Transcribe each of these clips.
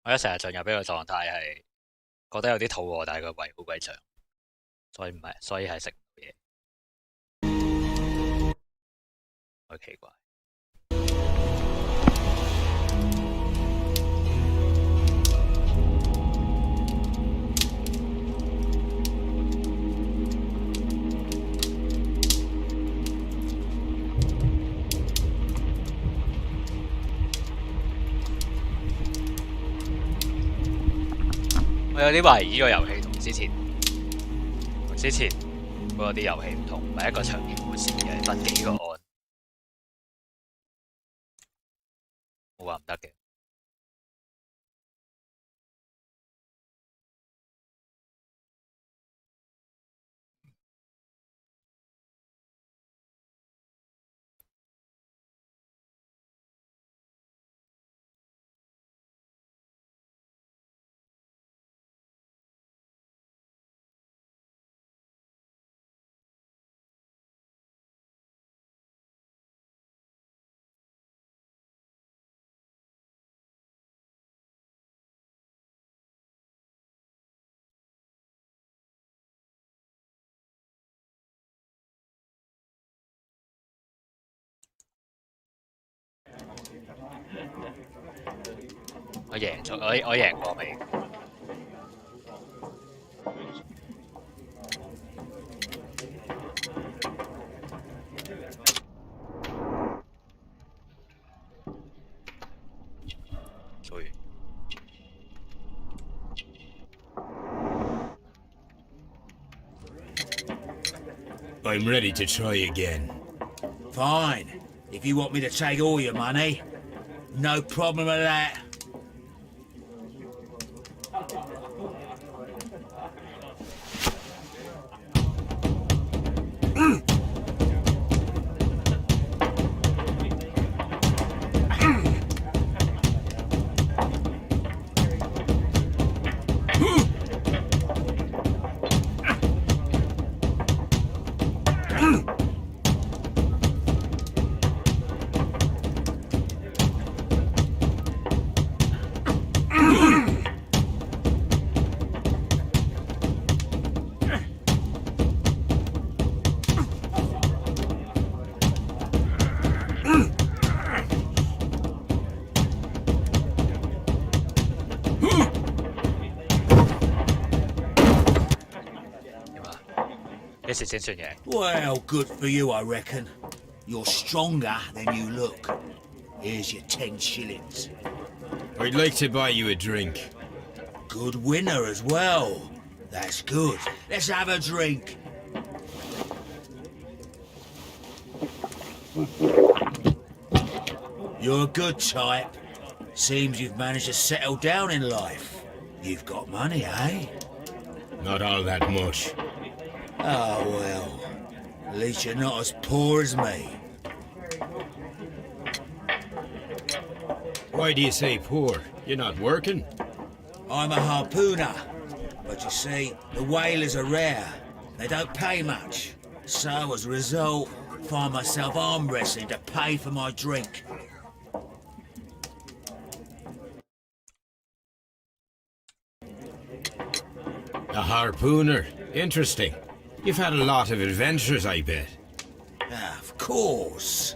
我一成日進入呢個狀態係覺得有啲肚餓，但係個胃好鬼長，所以係食唔到嘢，好奇怪。我有啲懷疑呢個遊戲同之前嗰啲遊戲唔同，唔係一個長篇故事嘅，分幾個案，冇話唔得嘅。我贏咗，我贏過未？所以 I'm ready to try again. Fine. If you want me to take all your money, no problem with that. Well, good for you, I reckon. You're stronger than you look. Here's your 10 shillings. I'd like to buy you a drink. Good winner as well. That's good. Let's have a drink. You're a good type. Seems you've managed to settle down in life. You've got money, eh? Not all that much. Oh, well. At least you're not as poor as me. Why do you say poor? You're not working? I'm a harpooner. But you see, the whalers are rare. They don't pay much. So, as a result, find myself arm wrestling to pay for my drink. A harpooner. Interesting. You've had a lot of adventures, I bet. Of course.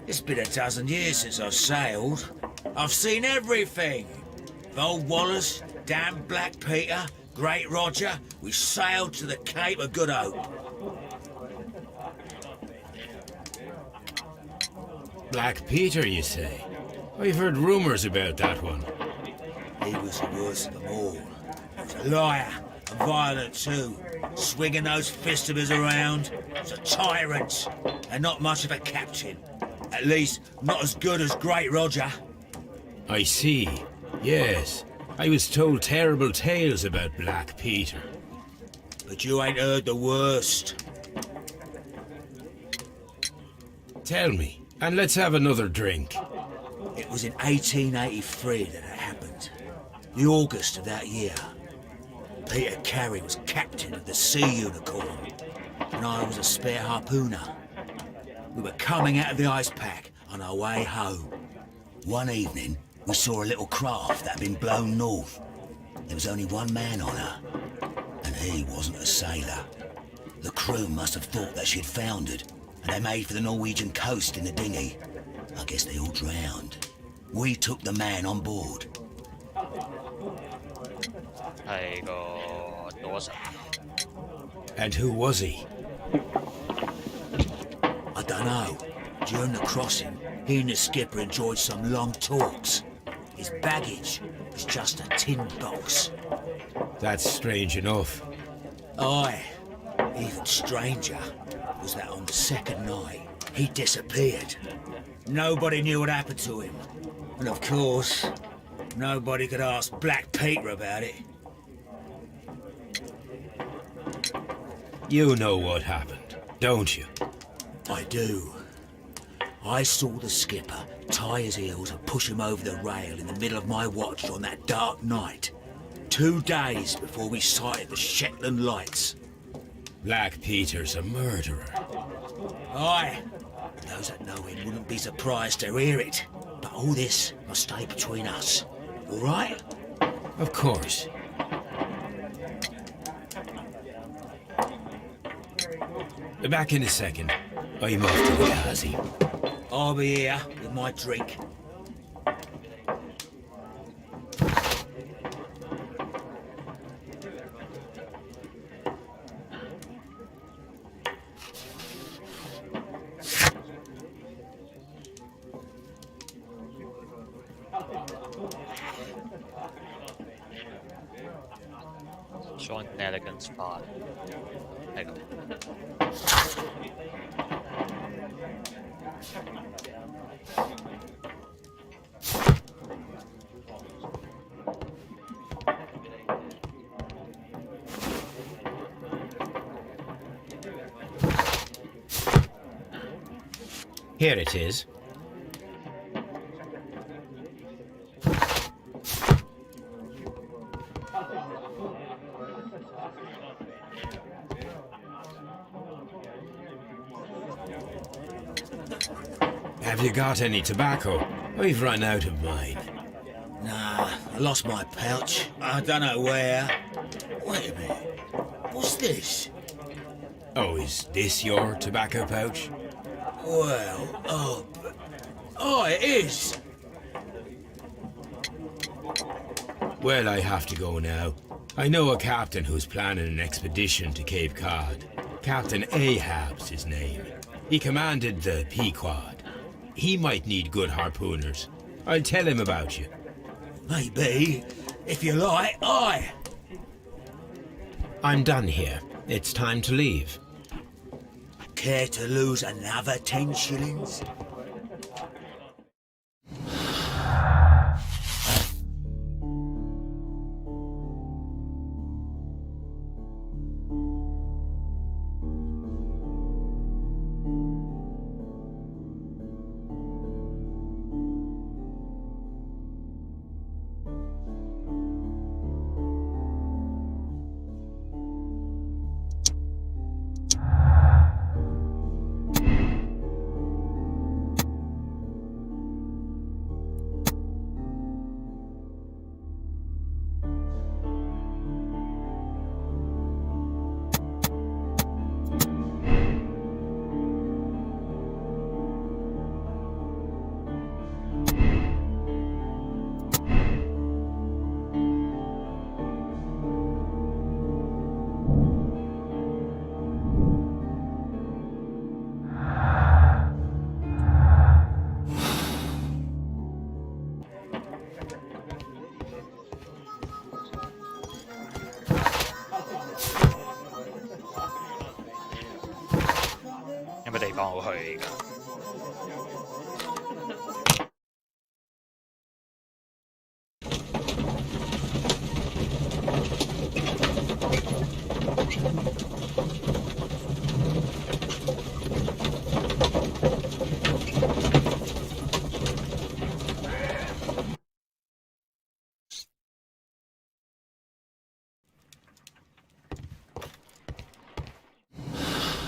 It's been a dozen years since I've sailed. I've seen everything. Old Wallace, damn Black Peter, Great Roger, we sailed to the Cape of Good Hope. Black Peter, you say? I've heard rumours about that one. He was the worst of them all. He was a liar, and violent too, swinging those fists of his around. He was a tyrant, and not much of a captain. At least, not as good as Great Roger. I see. Yes. I was told terrible tales about Black Peter. But you ain't heard the worst. Tell me, and let's have another drink. It was in 1883 that it happened. The August of that year. Peter Carey was captain of the Sea Unicorn, and I was a spare harpooner. We were coming out of the ice pack on our way home. One evening, We saw a little craft that had been blown north. There was only one man on her, and he wasn't a sailor. The crew must have thought that she'd foundered, and they made for the Norwegian coast in the dinghy. I guess they all drowned. We took the man on board. 係個賭神。And who was he? I don't know. During the crossing, he and the skipper enjoyed some long talks. His baggage was just a tin box. That's strange enough. Aye. Even stranger was that on the second night, he disappeared. Nobody knew what happened to him. And of course, nobody could ask Black Peter about it. You know what happened, don't you? I do. I saw the skipper tie his heels and push him over the rail in the middle of my watch on that dark night. 2 days before we sighted the Shetland lights. Black Peter's a murderer. Aye. Those that know him wouldn't be surprised to hear it. But all this must stay between us. All right? Of course. Back in a second. I'm off to the Kazi. I'll be here with my drink. Sean Elegance 5係咁。Here it is. Have you got any tobacco? I've run out of mine. Nah, I lost my pouch. I don't know where. Wait a minute. What's this? Oh, is this your tobacco pouch? Well, oh, it is. Well, I have to go now. I know a captain who's planning an expedition to Cape Cod. Captain Ahab's his name. He commanded the Pequod. He might need good harpooners. I'll tell him about you. Maybe. If you like, aye. I'm done here. It's time to leave. Care to lose another 10 shillings?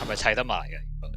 係咪砌得埋嘅？應該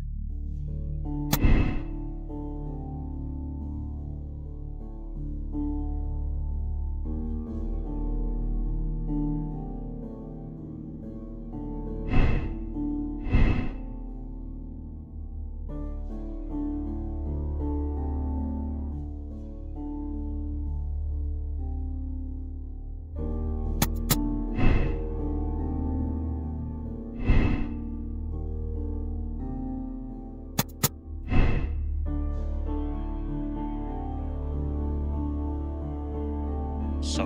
數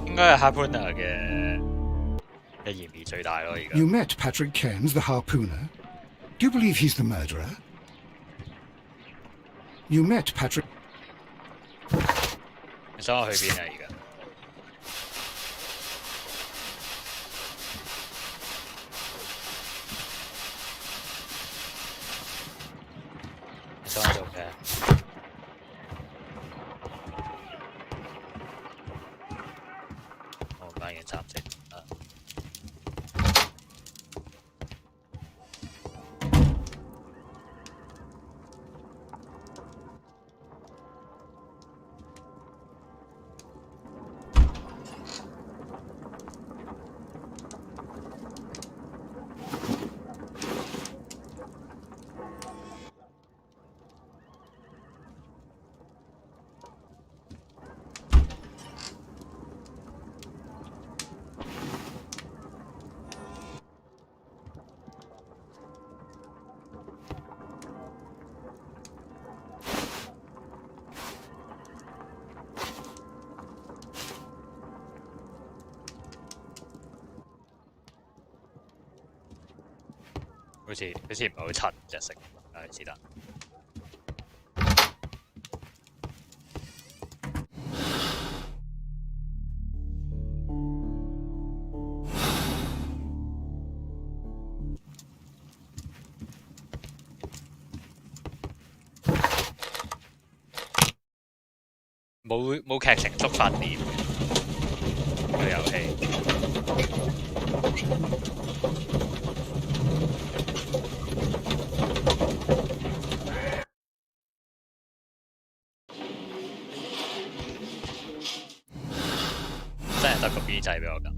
應該係 Harpooner 嘅嫌疑最大咯。而家 You met Patrick Cairns, the harpooner? Do you believe he's the murderer? You met Patrick... 你想我去邊啊？而家你想我做咩？我揀件衫先。好似唔係好襯隻色，係是但。冇劇情觸發點嘅個遊戲。真係得個 B 掣俾我撳。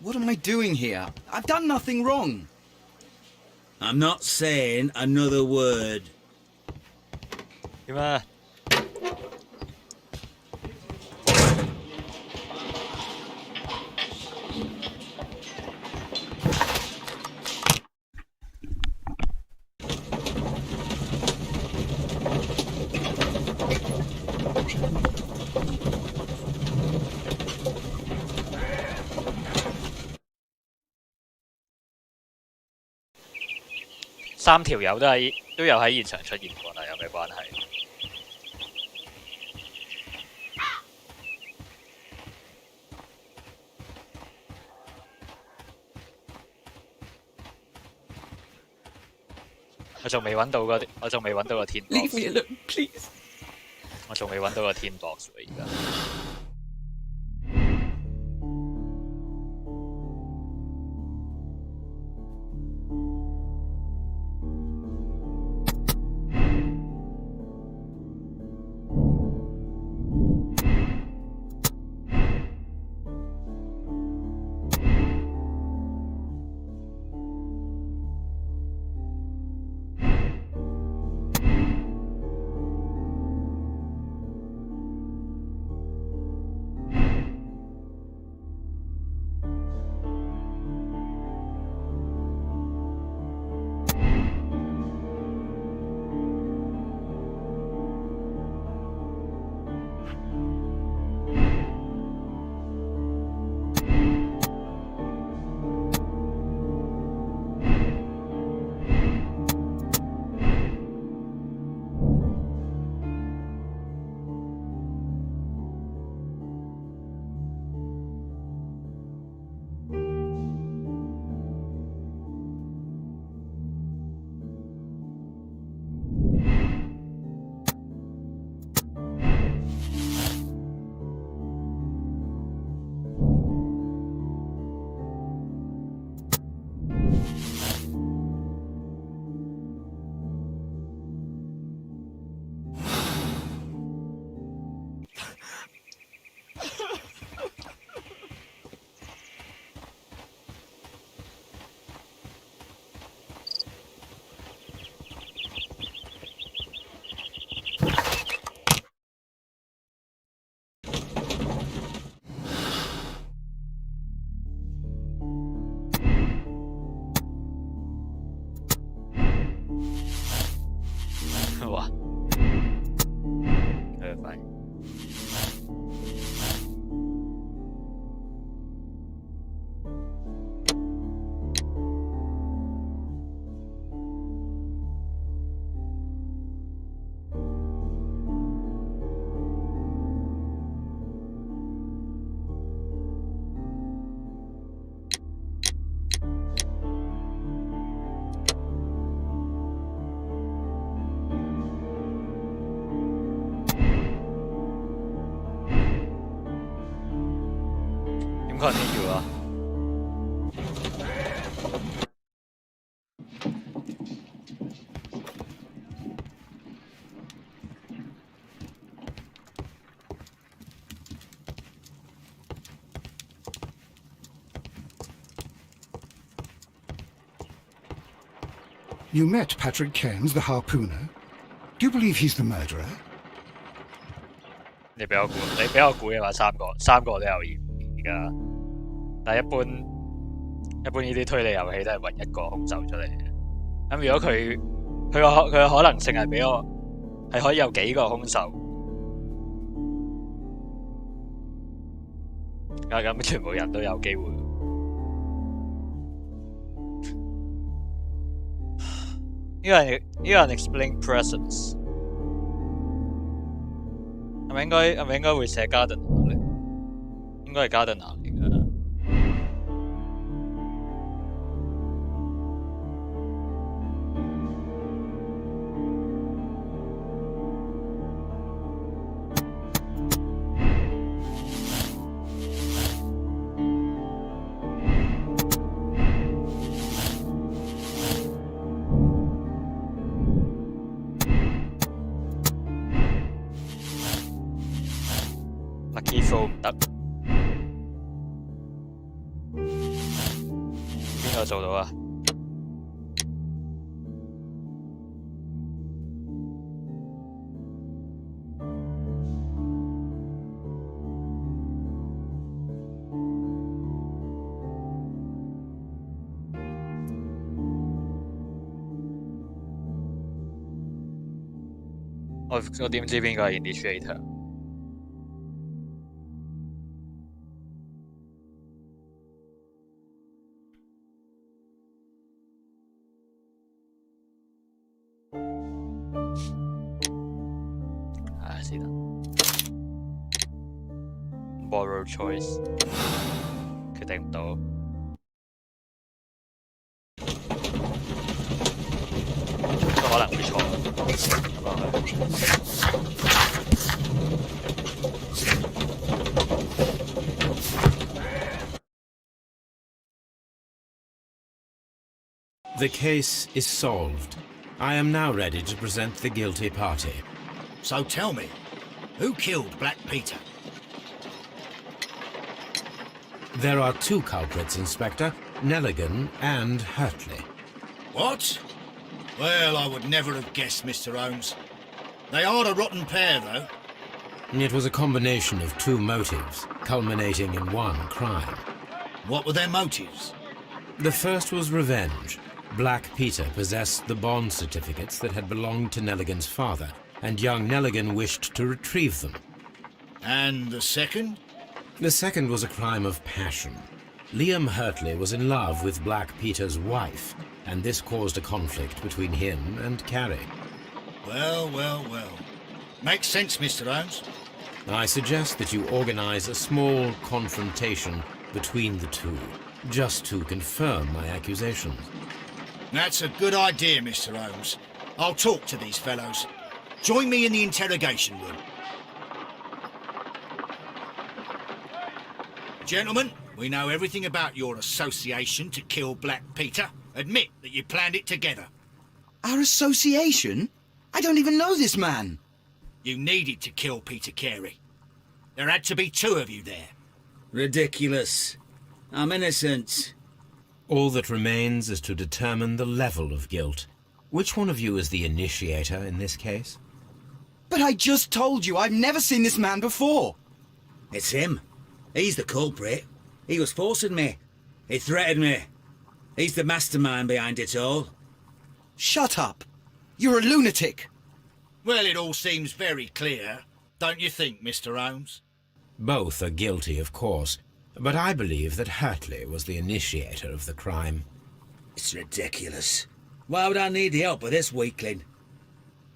What am I doing here? I've done nothing wrong. I'm not saying another word. 點啊？ 3條友都有喺現場出現過，但有咩關係？我仲未揾到個天 box。Leave me alone, please. 我仲未揾到個天 box 喎，而家。哇！佢快。點 continue 啊？You met Patrick Cairns, the harpooner. Do you believe he's the murderer? 你俾我估嘅話，三個都有嫌疑㗎。但係一般呢啲推理遊戲都係揾一個兇手出嚟嘅。咁如果佢嘅可能性係可以有幾個兇手，咁全部人都有機會。呢個 unexplained presence 係咪應該會寫 gardener 咧？應該係 gardener 嚟㗎。Lucky throw 唔得，邊個做到啊？我點知邊個係 initiator？是但。moral choice 決定唔到。都可能會錯。咁落去。The case is solved. I am now ready to present the guilty party. So tell me, who killed Black Peter? There are two culprits, Inspector, Nelligan and Hurtley. What? Well, I would never have guessed, Mr. Holmes. They are a rotten pair, though. It was a combination of two motives, culminating in one crime. What were their motives? The first was revenge. Black Peter possessed the bond certificates that had belonged to Nelligan's father, and young Nelligan wished to retrieve them. And the second? The second was a crime of passion. Liam Hurtley was in love with Black Peter's wife, and this caused a conflict between him and Carrie. Well. Makes sense, Mr. Holmes. I suggest that you organize a small confrontation between the two, just to confirm my accusations. That's a good idea, Mr. Holmes. I'll talk to these fellows. Join me in the interrogation room. Gentlemen, we know everything about your association to kill Black Peter. Admit that you planned it together. Our association? I don't even know this man. You needed to kill Peter Carey. There had to be two of you there. Ridiculous. I'm innocent. All that remains is to determine the level of guilt. Which one of you is the initiator in this case? But I just told you I've never seen this man before. It's him. He's the culprit. He was forcing me. He threatened me. He's the mastermind behind it all. Shut up. You're a lunatic. Well, it all seems very clear, don't you think, Mr. Holmes? Both are guilty, of course, but I believe that Hurtley was the initiator of the crime. It's ridiculous. Why would I need the help of this weakling?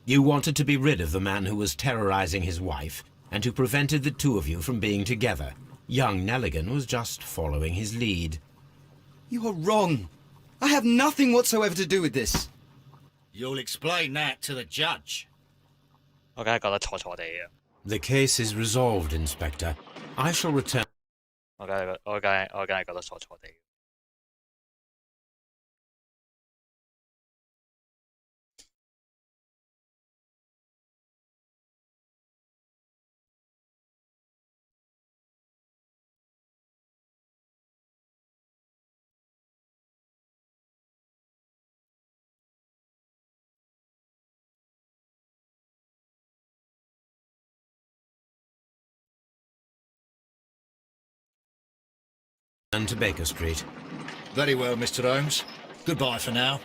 You wanted to be rid of the man who was terrorizing his wife, and who prevented the two of you from being together. Young Nelligan was just following his lead. You are wrong. I have nothing whatsoever to do with this. You'll explain that to the judge. 我梗係覺得錯錯地嘅。The case is resolved, Inspector. I shall return. 我梗係覺得錯錯地。And to Baker Street. Very well, Mr. Holmes. Goodbye for now.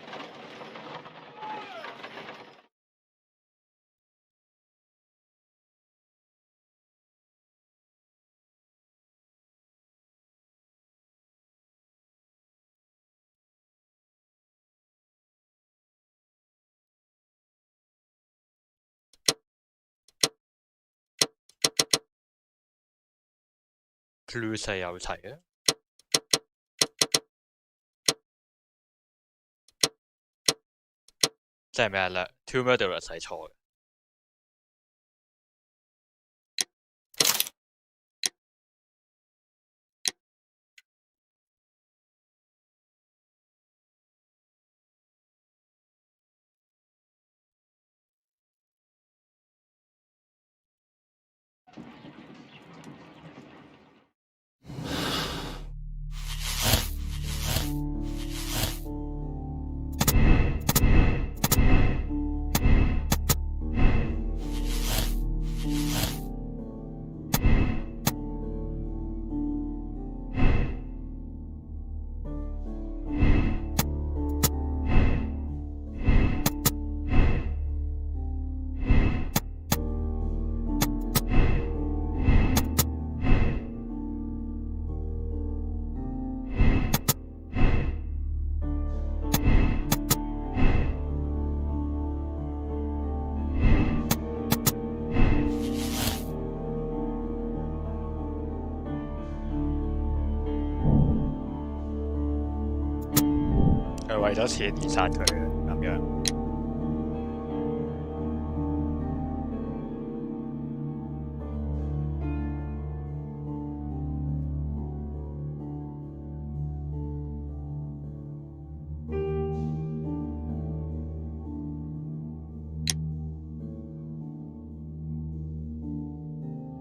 clue 係有齊嘅。即係咩啊？Two murderers 係錯嘅。係為咗錢而殺佢嘅咁樣。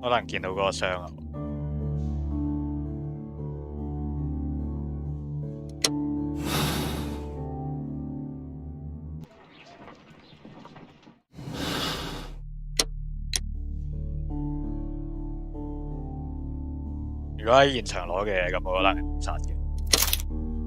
可能見到嗰個傷啊！如果喺現場攞嘅，咁我可能係誤殺嘅。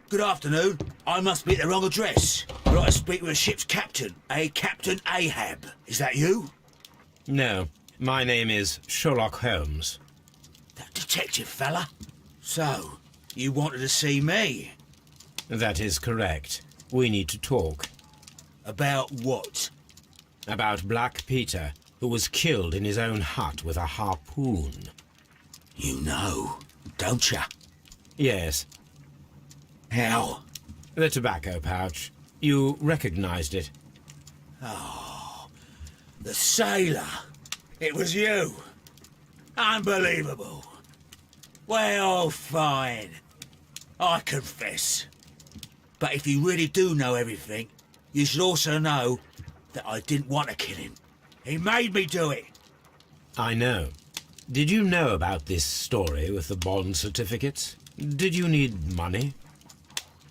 Good afternoon. I must be at the wrong address. I'd like to speak with a ship's captain, a Captain Ahab. Is that you? No, my name is Sherlock Holmes. That detective fella? So, you wanted to see me? That is correct. We need to talk. About what? About Black Peter, who was killed in his own hut with a harpoon. You know, don't you? Yes, How? the tobacco pouch. You recognized it. The sailor. It was you. Unbelievable. Well, fine. I confess. But if you really do know everything, you should also know that I didn't want to kill him. He made me do it. I know. Did you know about this story with the bond certificates? Did you need money?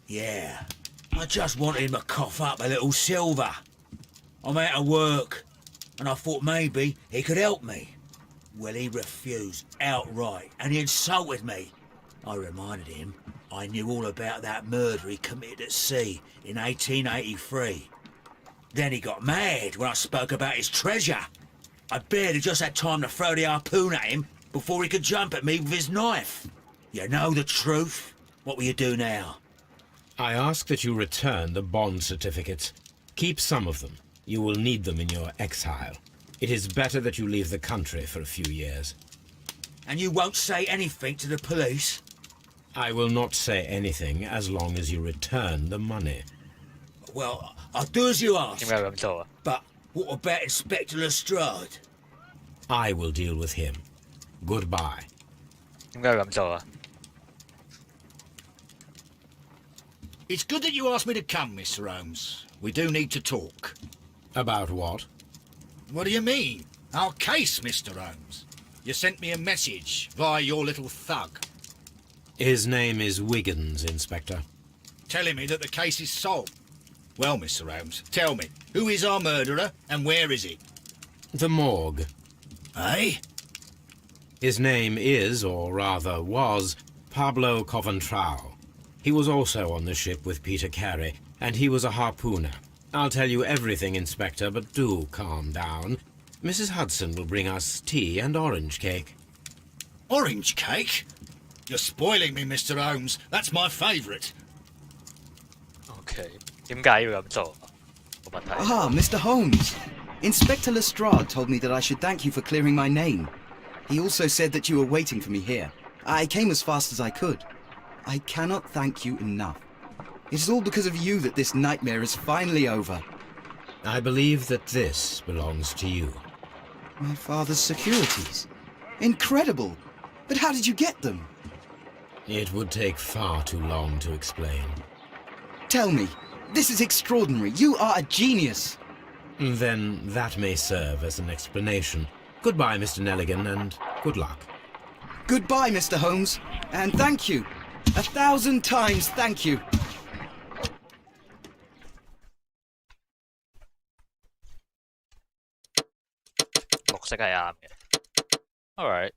Yeah. I just wanted him to cough up a little silver. I'm out of work, and I thought maybe he could help me. Well, he refused outright, and he insulted me. I reminded him I knew all about that murder he committed at sea in 1883. Then he got mad when I spoke about his treasure. I barely just had time to throw the harpoon at him before he could jump at me with his knife. You know the truth. What will you do now? I ask that you return the bond certificates. Keep some of them. You will need them in your exile. It is better that you leave the country for a few years. And you won't say anything to the police? I will not say anything as long as you return the money. Well, I'll do as you 點 ask. 解會咁做啊？ But what about Inspector Lestrade? I will deal with him. Goodbye. 點解會咁做啊？ It's good that you asked me to come, Mr. Holmes. We do need to talk. About what? What do you mean? Our case, Mr. Holmes. You sent me a message via your little thug, His name is Wiggins, Inspector. telling me that the case is solved. Well, Mr. Holmes, tell me, who is our murderer and where is he? The morgue. Eh? His name is, or rather was, Pablo Coventrao. He was also on the ship with Peter Carey, and he was a harpooner. I'll tell you everything, Inspector, but do calm down. Mrs. Hudson will bring us tea and orange cake. Orange cake? You're spoiling me, Mr. Holmes. That's my favourite. OK，點解要咁做？冇問題。 Ah, Mr. Holmes. Inspector Lestrade told me that I should thank you for clearing my name. He also said that you were waiting for me here. I came as fast as I could. I cannot thank you enough. It is all because of you that this nightmare is finally over. I believe that this belongs to you. My father's securities. Incredible! But how did you get them? It would take far too long to explain. Tell me. This is extraordinary. You are a genius. Then that may serve as an explanation. Goodbye, Mr. Nelligan, and good luck. Goodbye, Mr. Holmes. And thank you. 1,000 times thank you. 綠色係啱嘅。Alright。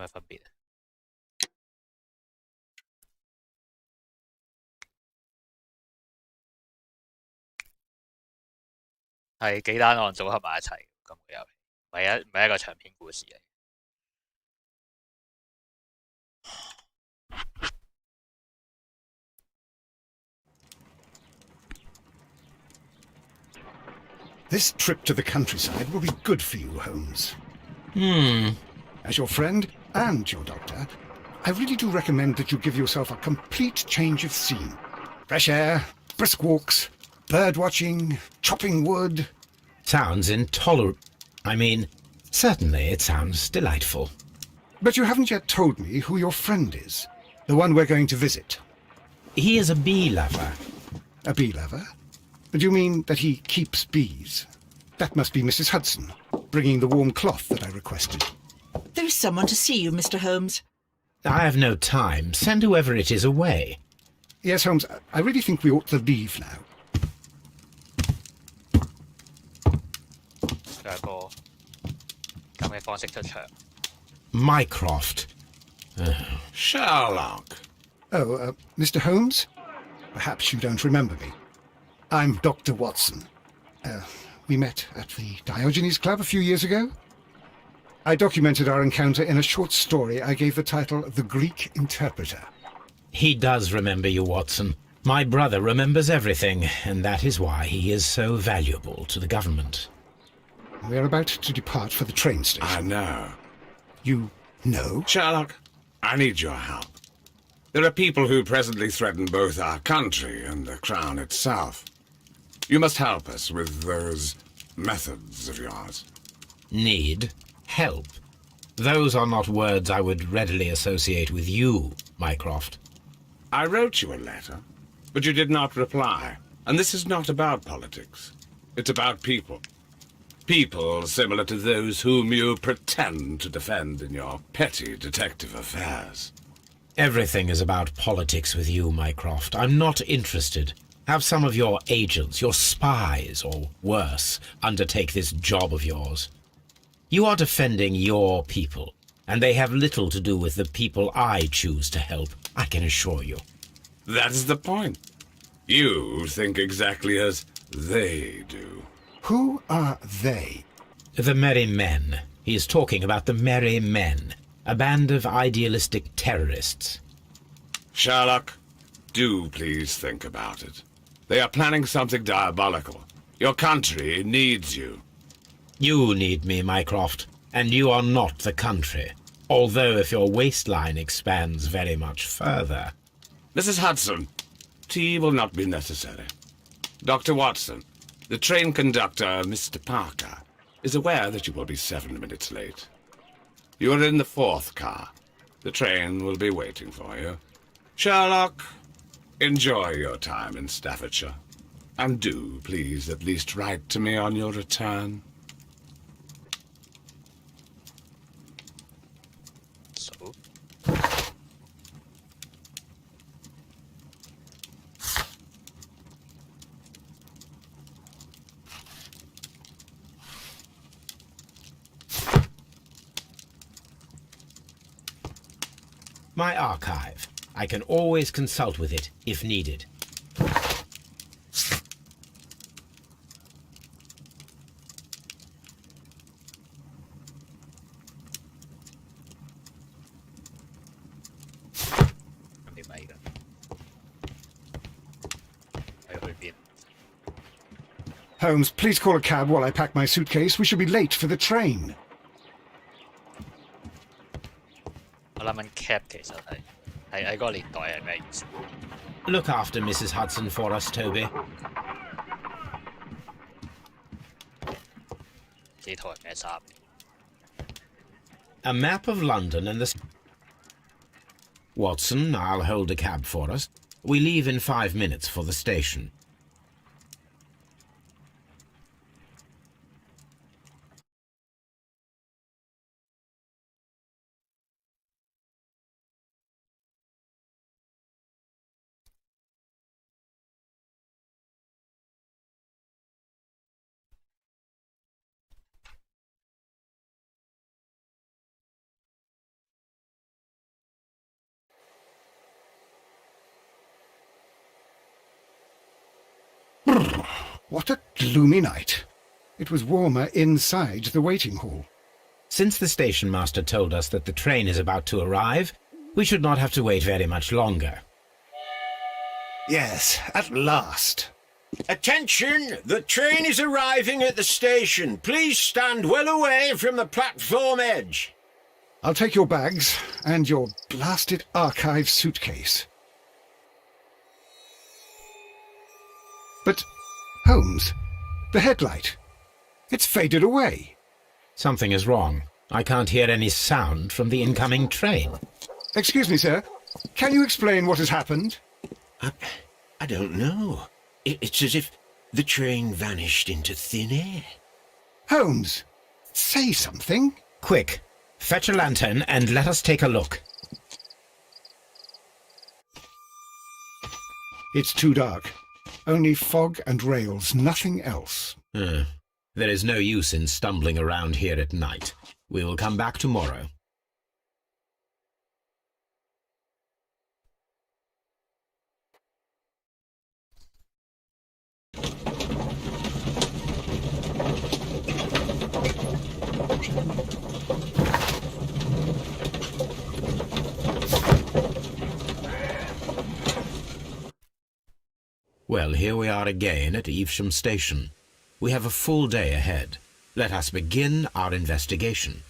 咩分別？係幾單案組合埋一齊咁嘅遊戲，唔係一個長篇故事嚟。This trip to the countryside will be good for you, Holmes. Hmm. As your friend and your doctor, I really do recommend that you give yourself a complete change of scene. Fresh air, brisk walks, bird watching, chopping wood. Sounds intolerable. I mean, certainly it sounds delightful. But you haven't yet told me who your friend is, the one we're going to visit. He is a bee lover. A bee lover? Do you mean that he keeps bees? That must be Mrs. Hudson, bringing the warm cloth that I requested. There is someone to see you, Mr. Holmes. I have no time. Send whoever it is away. Yes, Holmes, I really think we ought to leave now. 有個咁嘅方式出場。Mycroft. Sherlock. Oh, Mr. Holmes? Perhaps you don't remember me. I'm Dr. Watson. We met at the Diogenes Club a few years ago. I documented our encounter in a short story I gave the title The Greek Interpreter. He does remember you, Watson. My brother remembers everything, and that is why he is so valuable to the government. We're about to depart for the train station. I know. You know? Sherlock, I need your help. There are people who presently threaten both our country and the Crown itself. You must help us with those methods of yours. Need? Help? Those are not words I would readily associate with you, Mycroft. I wrote you a letter, but you did not reply. And this is not about politics. It's about people. People similar to those whom you pretend to defend in your petty detective affairs. Everything is about politics with you, Mycroft. I'm not interested. Have some of your agents, your spies, or worse, undertake this job of yours. You are defending your people, and they have little to do with the people I choose to help, I can assure you. That's the point. You think exactly as they do. Who are they? The Merry Men. He is talking about the Merry Men, a band of idealistic terrorists. Sherlock, do please think about it. They are planning something diabolical. Your country needs you. You need me, Mycroft, and you are not the country. Although if your waistline expands very much further. Mrs. Hudson, tea will not be necessary. Dr. Watson, the train conductor, Mr. Parker, is aware that you will be 7 minutes late. You are in the 4th car. The train will be waiting for you. Sherlock, enjoy your time in Staffordshire. And do, please, at least write to me on your return. So My archive. I can always consult with it if needed. Holmes, please call a cab while I pack my suitcase. We should be late for the train. 我諗緊 cap 其實係喺嗰個年代係咩意思？ Look after Mrs. Hudson for us, Toby. 呢套係咩衫？ A map of London and the... Watson, I'll hold a cab for us. We leave in 5 minutes for the station. What a gloomy night. It was warmer inside the waiting hall. Since the station master told us that the train is about to arrive, we should not have to wait very much longer. Yes, at last. Attention! The train is arriving at the station. Please stand well away from the platform edge. I'll take your bags and your blasted archive suitcase. But, Holmes, the headlight. It's faded away. Something is wrong. I can't hear any sound from the incoming train. Excuse me, sir. Can you explain what has happened? I don't know. It's as if the train vanished into thin air. Holmes, say something. Quick, fetch a lantern and let us take a look. It's too dark. Only fog and rails, nothing else. There is no use in stumbling around here at night. We will come back tomorrow. Well, here we are again at Evesham Station. We have a full day ahead. Let us begin our investigation.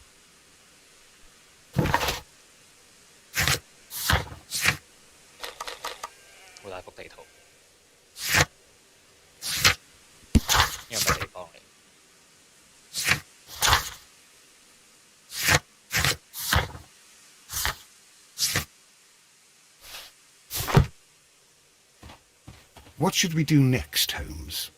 What should we do next, Holmes?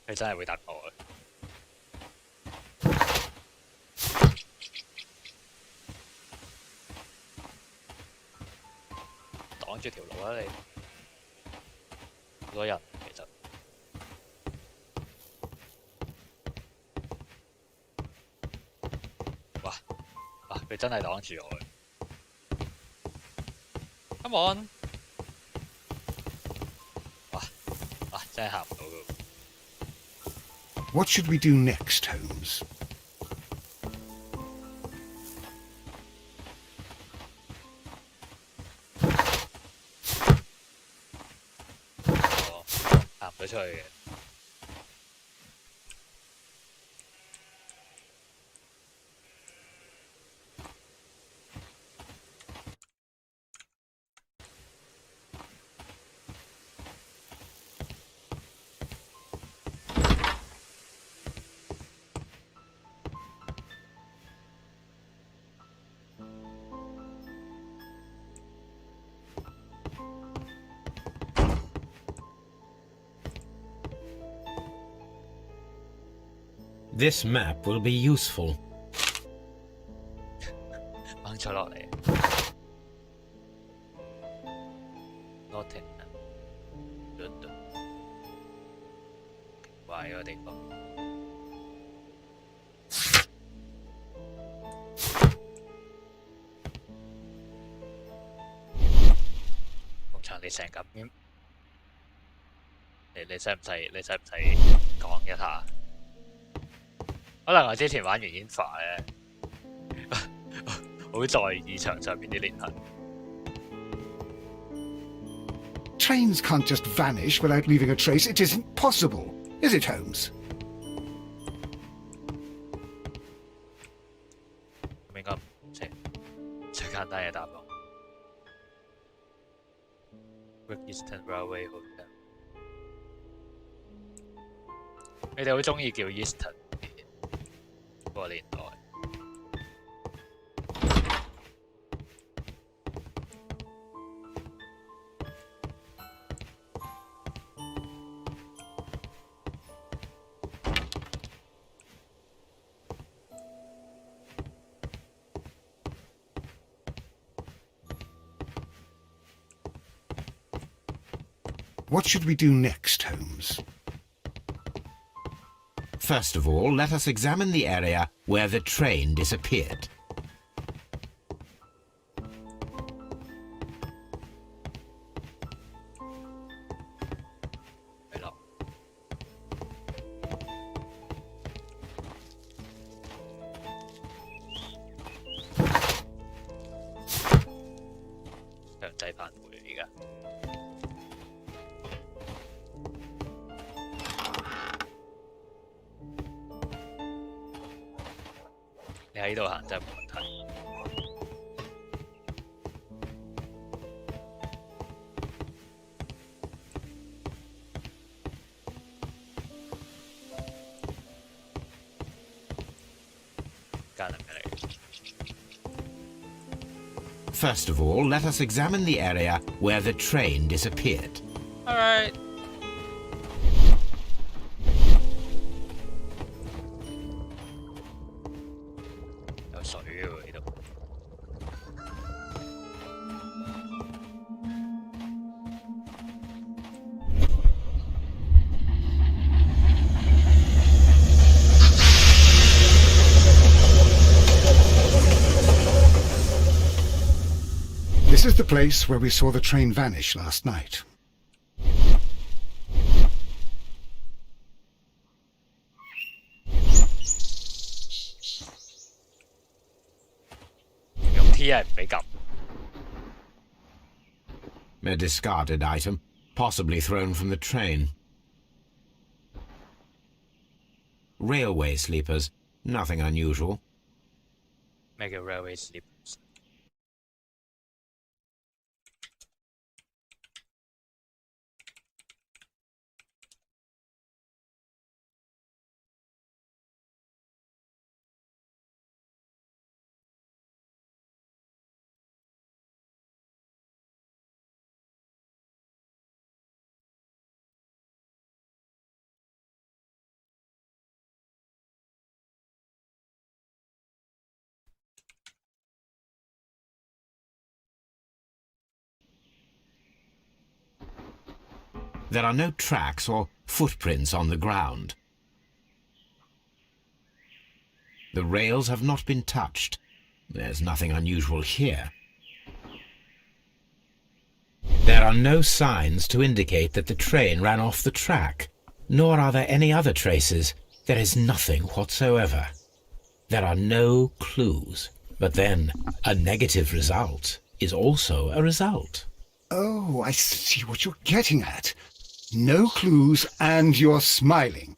He真係會答我嘅。擋住條路啦你，好多人其實。哇！佢真係擋住我嘅。Come on！ 哇！真係行唔到嘅。What should we do next, Holmes? Oh, 行唔到出去嘅。This map will be useful. 掹咗落嚟。Nottingham London 壞個地方。工場你成咁，你使唔使講一下？可能我之前玩完煙化咧，好在意場上面啲裂痕。Trains can't just vanish without leaving a trace. It isn't possible, is it, Holmes? 咁應該唔係最簡單嘅答案。Great Eastern Railway Hotel， 你哋好中意叫 Eastern 嗰個年代。What should we do next, Holmes? First of all, let us examine the area where the train disappeared. 強制返回而家。你喺呢度行真係冇問題。間係咩嚟？ First of all, let us examine the area where the train disappeared. Alright.有水喎呢度。This is the place where we saw the train vanish last night. A discarded item, possibly thrown from the train. Railway sleepers, nothing unusual. Make a railway sleepers. There are no tracks or footprints on the ground. The rails have not been touched. There's nothing unusual here. There are no signs to indicate that the train ran off the track, nor are there any other traces. There is nothing whatsoever. There are no clues. But then, a negative result is also a result. Oh, I see what you're getting at. No clues, and you're smiling.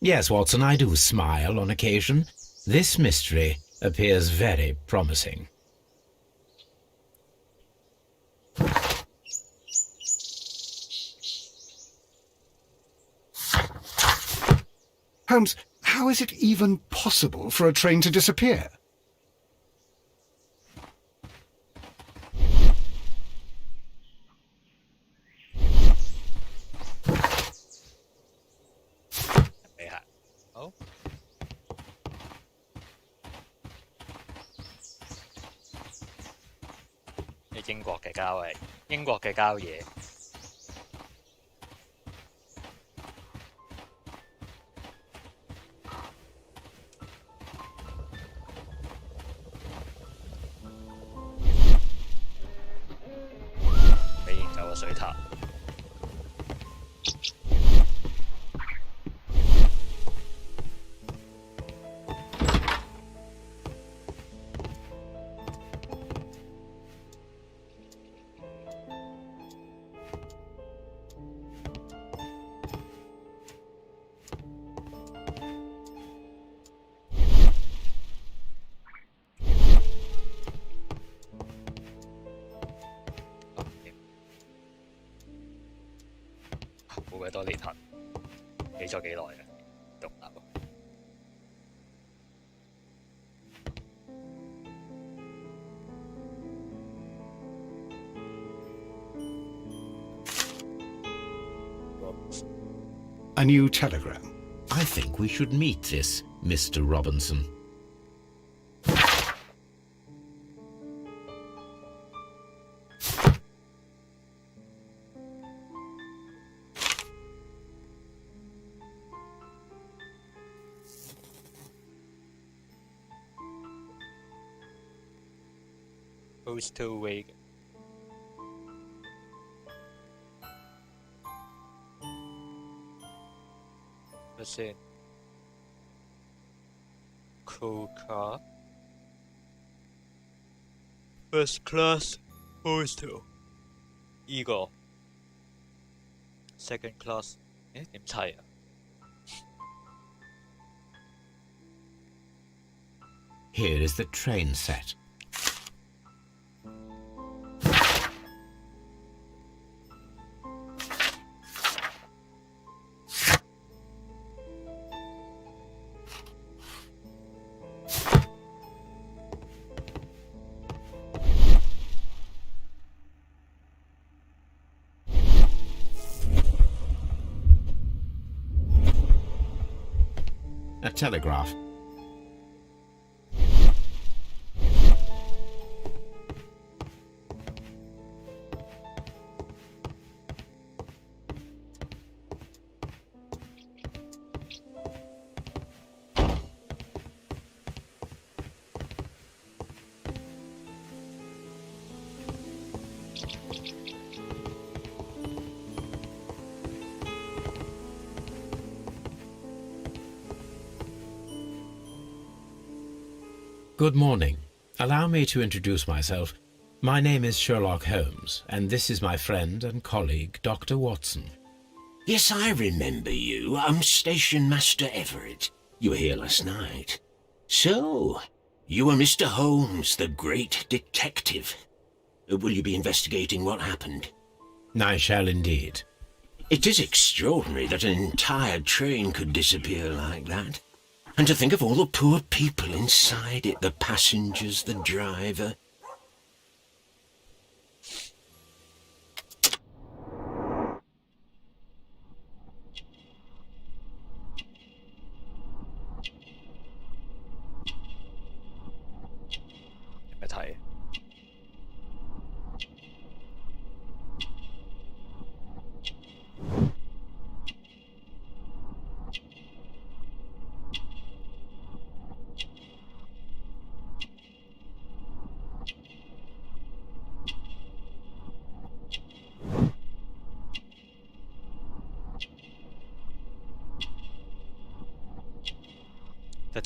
Yes, Watson, I do smile on occasion. This mystery appears very promising. Holmes, how is it even possible for a train to disappear?英國嘅郊野。俾研究個水塔。好鬼多裂痕，起咗幾耐嘅獨立。A new telegram. I think we should meet this Mr. Robinson. Postal Wake. What's it? Cool car. First class. Who's to？ 呢個 second class， 誒點砌啊？ Here is the train set. A telegraph. Good morning. Allow me to introduce myself. My name is Sherlock Holmes, and this is my friend and colleague, Dr. Watson. Yes, I remember you. I'm Station Master Everett. You were here last night. So, you are Mr. Holmes, the great detective. Will you be investigating what happened? I shall indeed. It is extraordinary that an entire train could disappear like that. And to think of all the poor people inside it, the passengers, the driver. Cái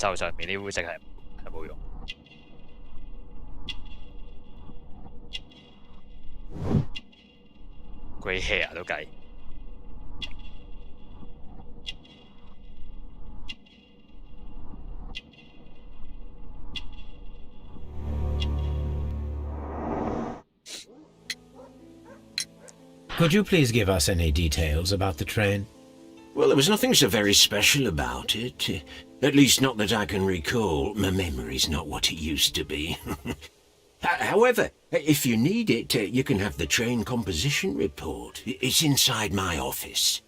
袖上面啲灰色係冇用。grey hair 都計。Could you please give us any details about the train? Well, there was nothing so very special about it. At least not that I can recall. My memory's not what it used to be. However, if you need it, you can have the train composition report. It's inside my office.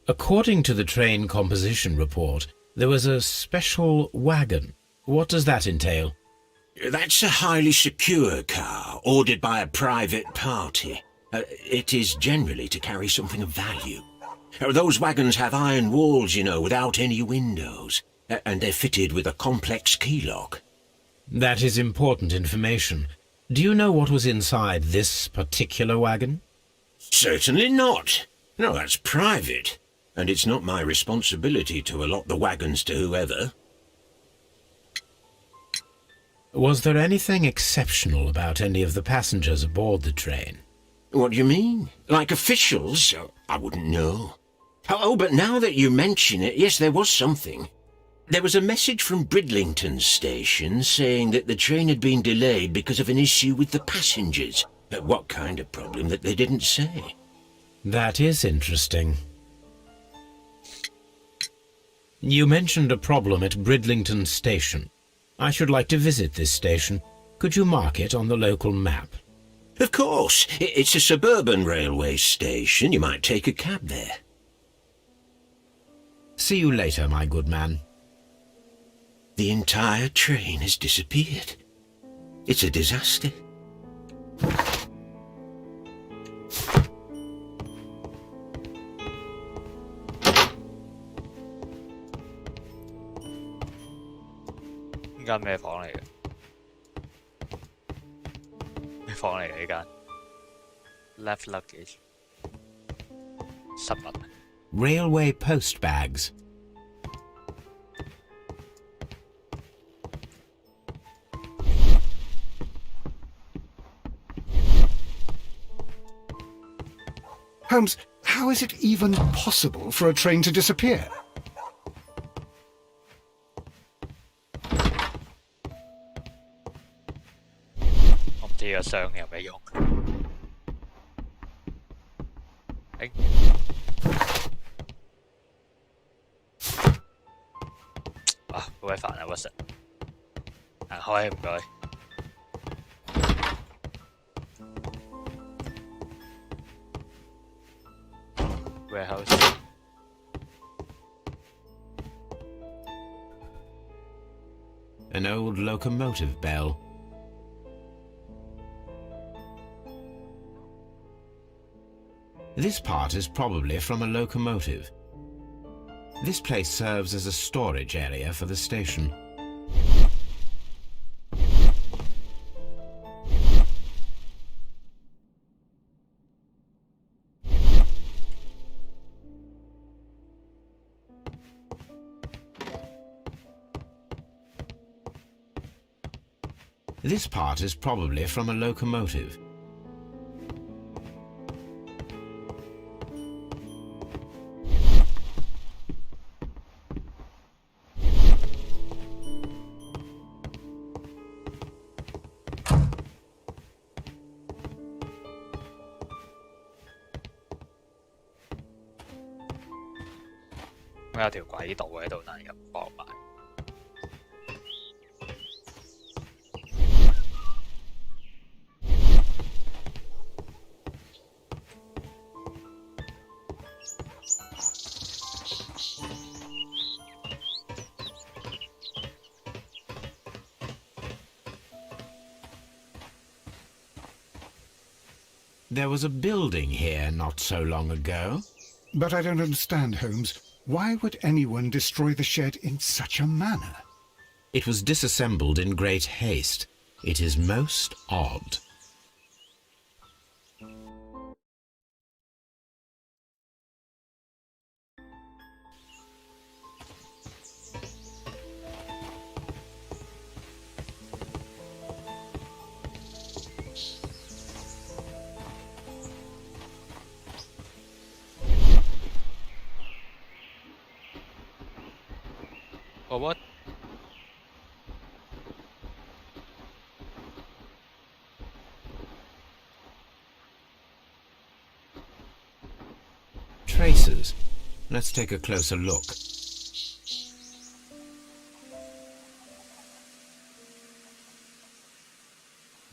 According to the train composition report, there was a special wagon. What does that entail? That's a highly secure car, ordered by a private party. It is generally to carry something of value. Those wagons have iron walls, you know, without any windows, and they're fitted with a complex key lock. That is important information. Do you know what was inside this particular wagon? Certainly not. No, that's private, and it's not my responsibility to allot the wagons to whoever. Was there anything exceptional about any of the passengers aboard the train? What do you mean? Like officials? I wouldn't know. Oh, but now that you mention it, yes, there was something. There was a message from Bridlington station saying that the train had been delayed because of an issue with the passengers. What kind of problem that they didn't say? That is interesting. You mentioned a problem at Bridlington station. I should like to visit this station. Could you mark it on the local map? Of course. It's a suburban railway station. You might take a cab there. See you later, my good man. The entire train has disappeared. It's a disaster.間咩房嚟嘅？咩房嚟嘅呢間 ？Left luggage， 失物。Railway post bags. Holmes, how is it even possible for a train to disappear? 我唔知個箱有咩用。哎哇，好鬼煩啊！Watson，行開唔該。Warehouse。An old locomotive bell. This part is probably from a locomotive. This place serves as a storage area for the station. This part is probably from a locomotive. Có 有條軌道喺度，但係又唔放埋。There was a building here not so long ago. But I don't understand, Holmes. Why would anyone destroy the shed in such a manner? It was disassembled in great haste. It is most odd. Oh, what? Traces. Let's take a closer look.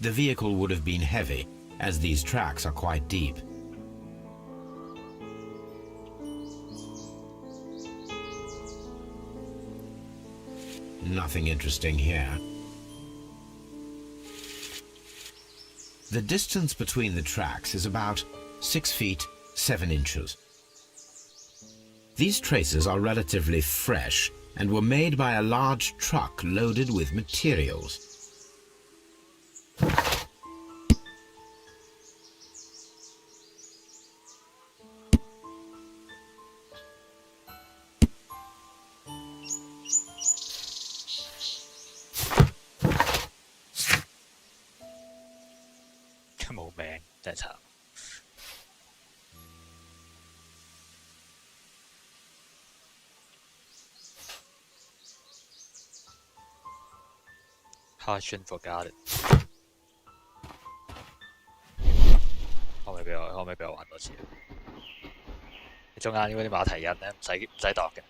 The vehicle would have been heavy, as these tracks are quite deep. Nothing interesting here. The distance between the tracks is about 6 feet 7 inches. These traces are relatively fresh and were made by a large truck loaded with materials. Caution for guarded。可唔可以俾我玩多次？你中間嗰啲馬蹄印咧，唔使度嘅。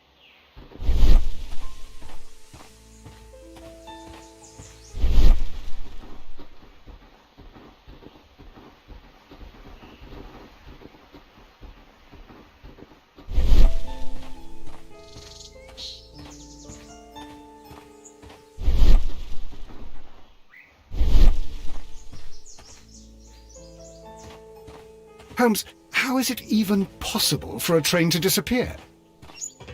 Holmes, how is it even possible for a train to disappear?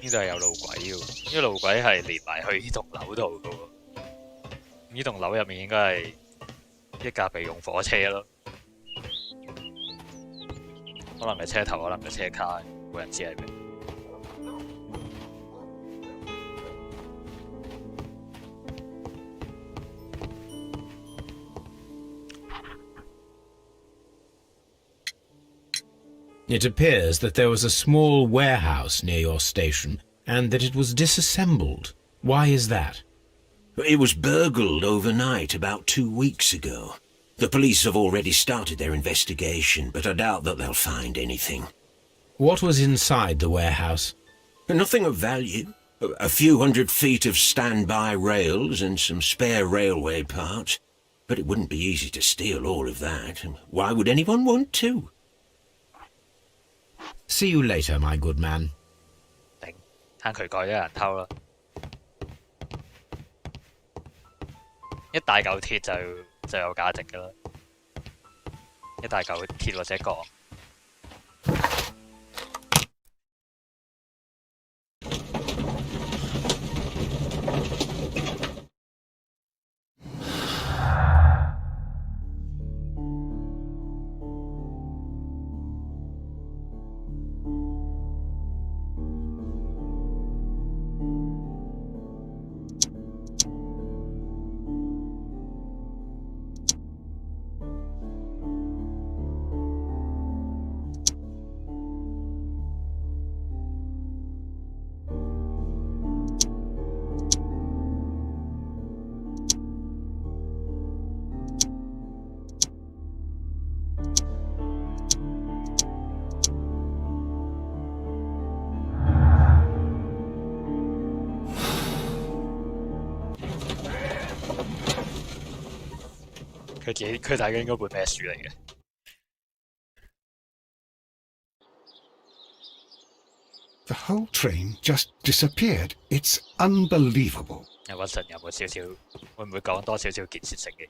呢度係有路軌喎，呢個路軌係連埋去呢棟樓度嘅喎。呢棟樓入面應該係一架備用火車咯，可能係車頭，可能係車卡，冇人知係咩。It appears that there was a small warehouse near your station and that it was disassembled. Why is that? It was burgled overnight about 2 weeks ago. The police have already started their investigation, but I doubt that they'll find anything. What was inside the warehouse? Nothing of value. A few 100 feet of standby rails and some spare railway parts. But it wouldn't be easy to steal all of that. Why would anyone want to? See you later, my good man. 頂，攤渠蓋都有人偷啦。一大嚿鐵就有價值㗎啦，一大嚿鐵或者鋼。佢睇緊嗰本咩書嚟嘅？ The whole train just disappeared. It's unbelievable. 溫神有冇少少會唔會講多少少建設性嘅嘢？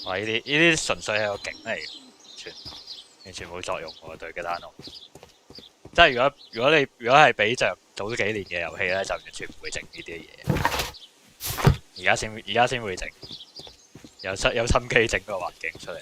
哇！呢啲純粹係個景嚟嘅，完全冇作用喎對嘅單案。即係如果係比着早幾年嘅遊戲咧，就完全唔會整呢啲嘢。而家先會整，有心機整個環境出嚟。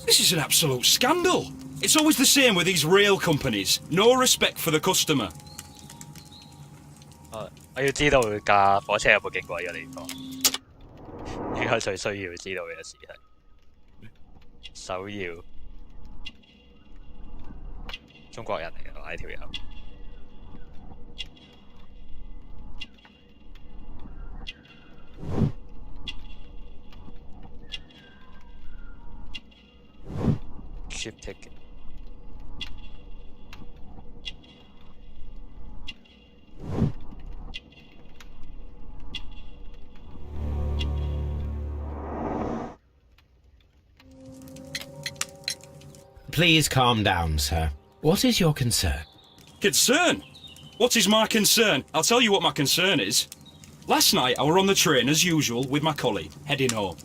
This is an absolute scandal. It's always the same with these rail companies. No respect for the customer. 我要知道架火車有冇經過呢個地方，應該最需要知道嘅事係首要。中國人嚟嘅呢條友。Cheap ticket. Please calm down, sir. What is your concern? Concern? What is my concern? I'll tell you what my concern is. Last night I were on the train as usual with my colleague, heading home.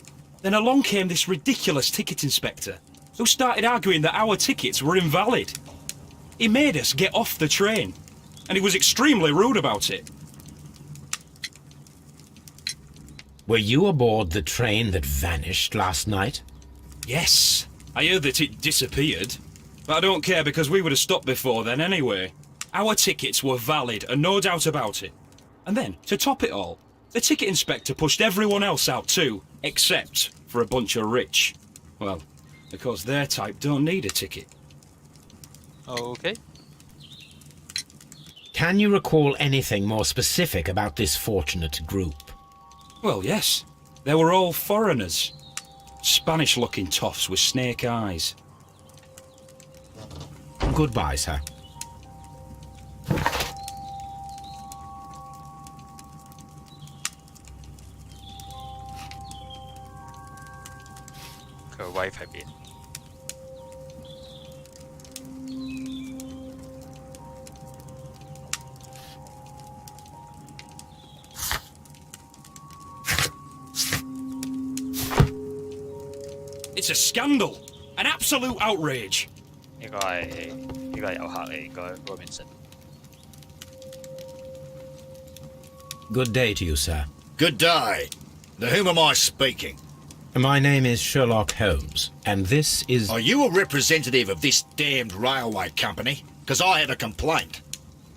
Then along came this ridiculous ticket inspector, who started arguing that our tickets were invalid. He made us get off the train, and he was extremely rude about it. Were you aboard the train that vanished last night? Yes, I heard that it disappeared, but I don't care because we would have stopped before then anyway. Our tickets were valid and no doubt about it. And then, to top it all, the ticket inspector pushed everyone else out too, except for a bunch of rich. Well, because their type don't need a ticket. Okay. Can you recall anything more specific about this fortunate group? Well, yes. They were all foreigners. Spanish-looking toffs with snake eyes. Goodbye, sir. Her wife had been. It's a scandal. An absolute outrage. 呢個係遊客嚟，應該 Robinson。Good day to you, sir. Good day. To whom am I speaking? My name is Sherlock Holmes, and this is... Are you a representative of this damned railway company? Because I have a complaint.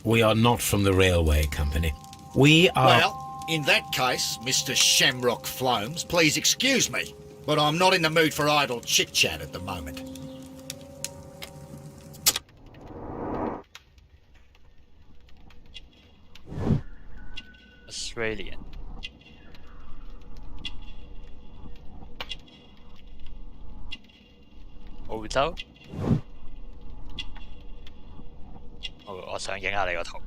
We are not from the railway company. We are... Well, in that case, Mr. Shamrock Flomes, please excuse me, but I'm not in the mood for idle chit-chat at the moment. Australian。澳洲？我想影下你個圖。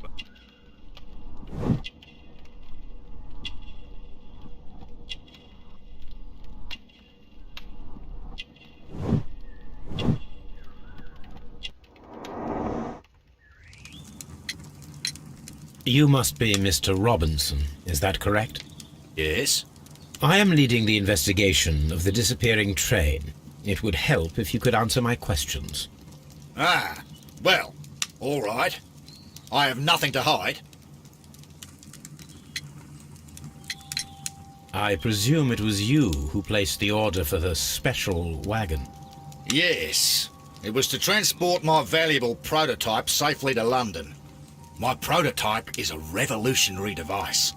You must be Mr. Robinson, is that correct? Yes? I am leading the investigation of the disappearing train. It would help if you could answer my questions. Ah, well, all right. I have nothing to hide. I presume it was you who placed the order for the special wagon. Yes. It was to transport my valuable prototype safely to London. My prototype is a revolutionary device.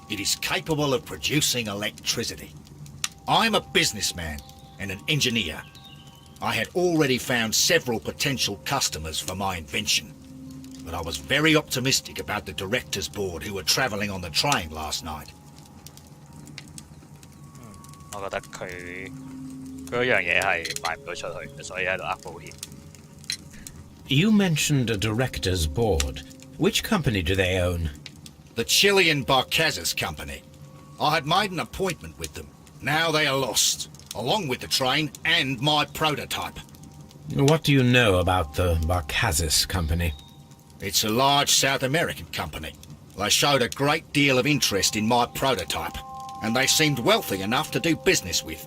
It is capable of producing electricity. I'm a businessman and an engineer. I had already found several potential customers for my invention, but I was very optimistic about the directors' board who were travelling on the train last night. 我覺得佢嗰樣嘢係賣唔到出去，所以喺度呃保險。You mentioned a director's board. Which company do they own? The Chilean Barcazas Company. I had made an appointment with them. Now they are lost, along with the train and my prototype. What do you know about the Barcazas Company? It's a large South American company. They showed a great deal of interest in my prototype, and they seemed wealthy enough to do business with.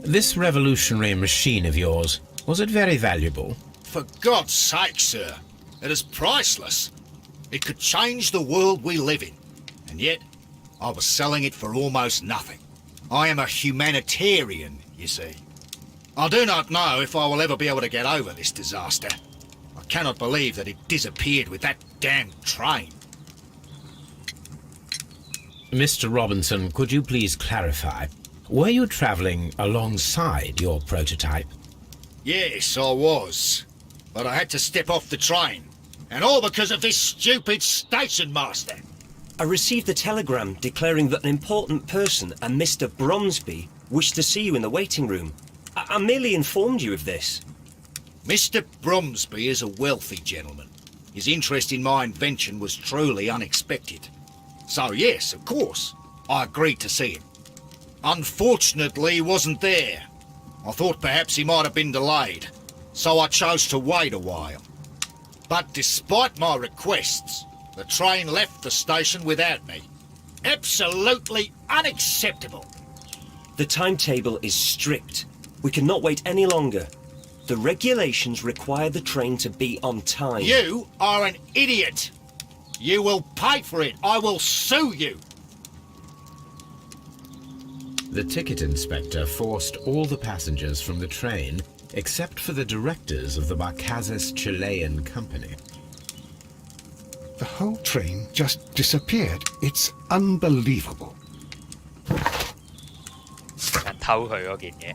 This revolutionary machine of yours, was it very valuable? For God's sake, sir, it is priceless. It could change the world we live in, and yet I was selling it for almost nothing. I am a humanitarian, you see. I do not know if I will ever be able to get over this disaster. I cannot believe that it disappeared with that damned train. Mr. Robinson, could you please clarify? Were you travelling alongside your prototype? Yes, I was. But I had to step off the train. And all because of this stupid station master. I received a telegram declaring that an important person, a Mr. Bromsby, wished to see you in the waiting room. I merely informed you of this. Mr. Bromsby is a wealthy gentleman. His interest in my invention was truly unexpected. So yes, of course, I agreed to see him. Unfortunately, he wasn't there. I thought perhaps he might have been delayed, so I chose to wait a while. But despite my requests, the train left the station without me. Absolutely unacceptable. The timetable is strict. We cannot wait any longer. The regulations require the train to be on time. You are an idiot. You will pay for it. I will sue you. The ticket inspector forced all the passengers from the train except for the directors of the Barcazas Chilean Company. The whole train just disappeared. It's unbelievable. 人偷佢嗰件嘢。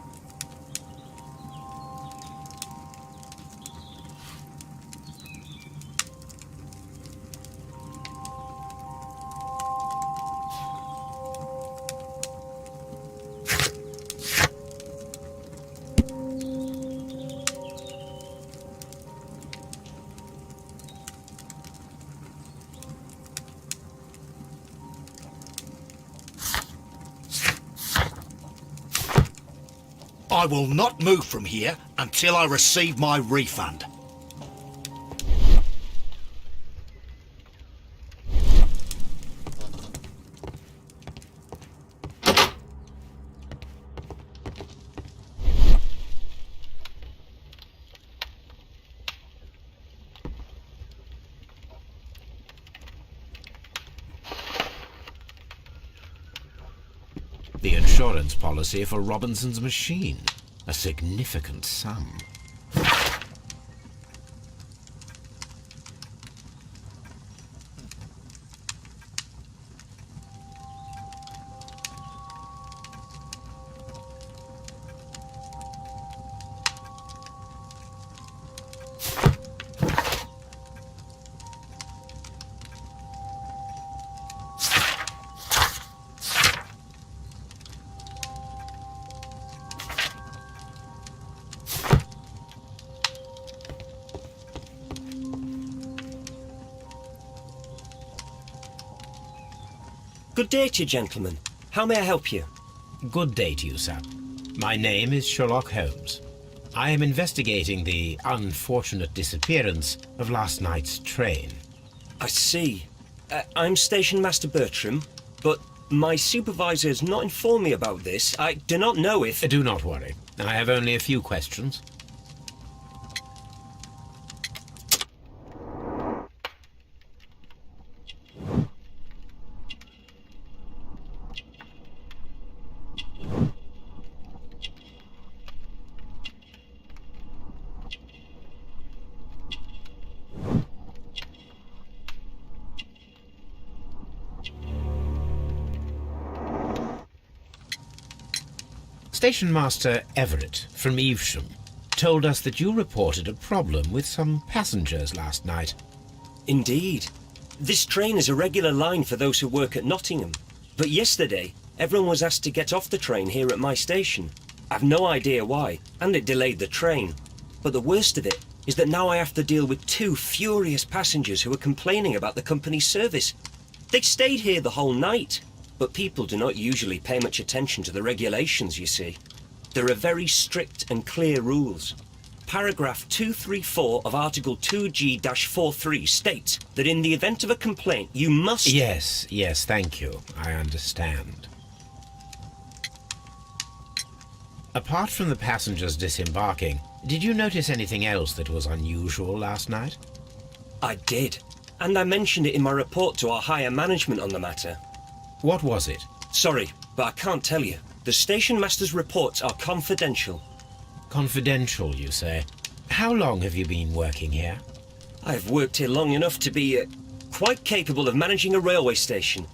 I will not move from here until I receive my refund. The insurance policy for Robinson's machine. A significant sum. Good day to you, gentlemen. How may I help you? Good day to you, sir. My name is Sherlock Holmes. I am investigating the unfortunate disappearance of last night's train. I see. I'm Station Master Bertram, but my supervisor has not informed me about this. I do not know if... Do not worry. I have only a few questions. Station Master Everett from Evesham told us that you reported a problem with some passengers last night. Indeed. This train is a regular line for those who work at Nottingham. But yesterday, everyone was asked to get off the train here at my station. I've no idea why, and it delayed the train. But the worst of it is that now I have to deal with 2 furious passengers who are complaining about the company's service. They stayed here the whole night. But people do not usually pay much attention to the regulations, you see. There are very strict and clear rules. Paragraph 234 of Article 2G-43 states that in the event of a complaint, you must... Yes, thank you. I understand. Apart from the passengers disembarking, did you notice anything else that was unusual last night? I did, and I mentioned it in my report to our higher management on the matter. What was it? Sorry, but I can't tell you. The station master's reports are confidential. Confidential, you say? How long have you been working here? I've worked here long enough to be quite capable of managing a railway station.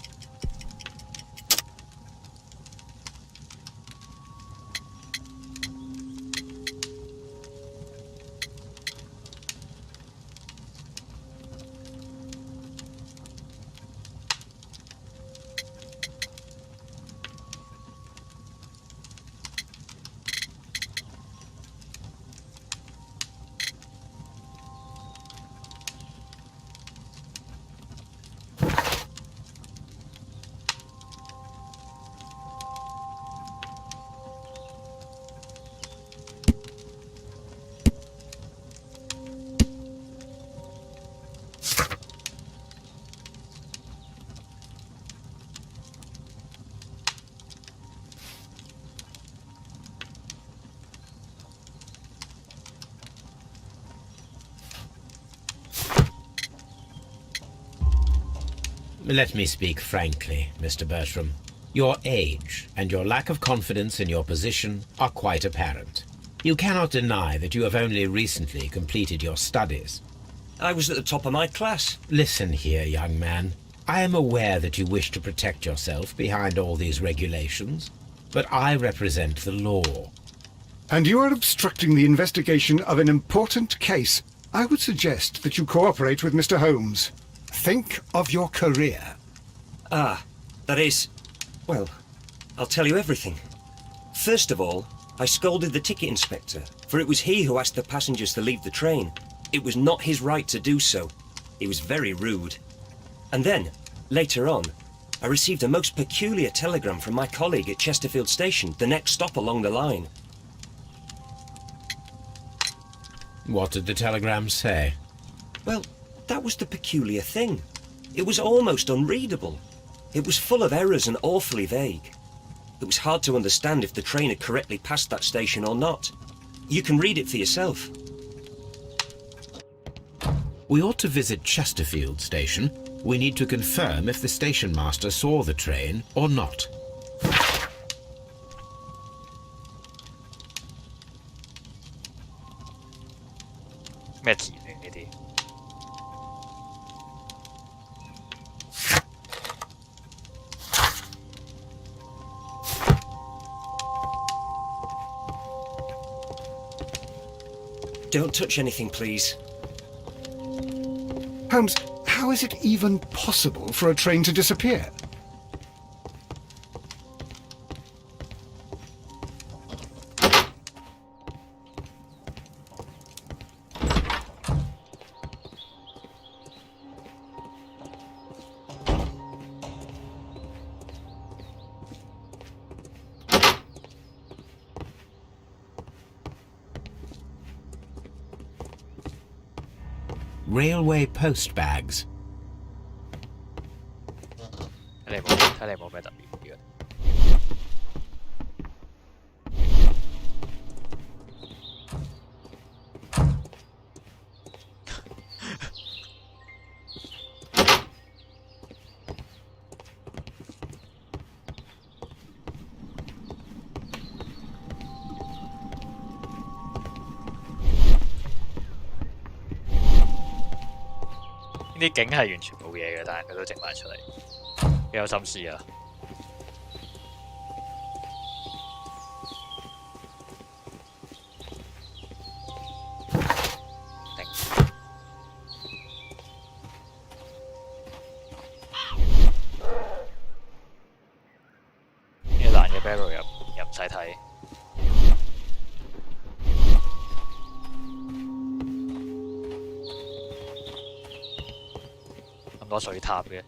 Let me speak frankly, Mr. Bertram. Your age and your lack of confidence in your position are quite apparent. You cannot deny that you have only recently completed your studies. I was at the top of my class. Listen here, young man. I am aware that you wish to protect yourself behind all these regulations, but I represent the law. And you are obstructing the investigation of an important case. I would suggest that you cooperate with Mr. Holmes. Think of your career. That is... Well, I'll tell you everything. First of all, I scolded the ticket inspector, for it was he who asked the passengers to leave the train. It was not his right to do so. He was very rude. And then, later on, I received a most peculiar telegram from my colleague at Chesterfield Station, the next stop along the line. What did the telegram say? Well, that was the peculiar thing. It was almost unreadable. It was full of errors and awfully vague. It was hard to understand if the train had correctly passed that station or not. You can read it for yourself. We ought to visit Chesterfield Station. We need to confirm if the station master saw the train or not. 咩字嚟呢啲？ Don't touch anything, please. Holmes, how is it even possible for a train to disappear? Railway post bags. 睇你冇咩特別嘅。呢啲景係完全冇嘢嘅，但係佢都整埋出嚟，幾有心思啊！呢爛嘅 barrel 又唔使睇。 咁多水塔嘅，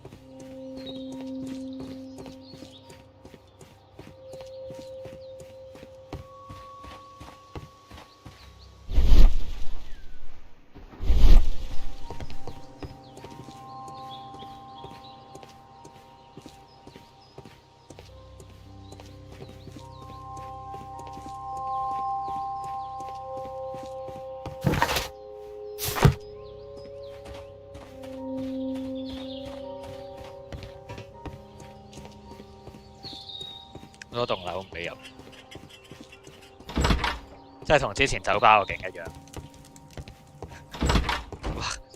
好多棟樓唔俾入，即係同之前酒吧個景一樣。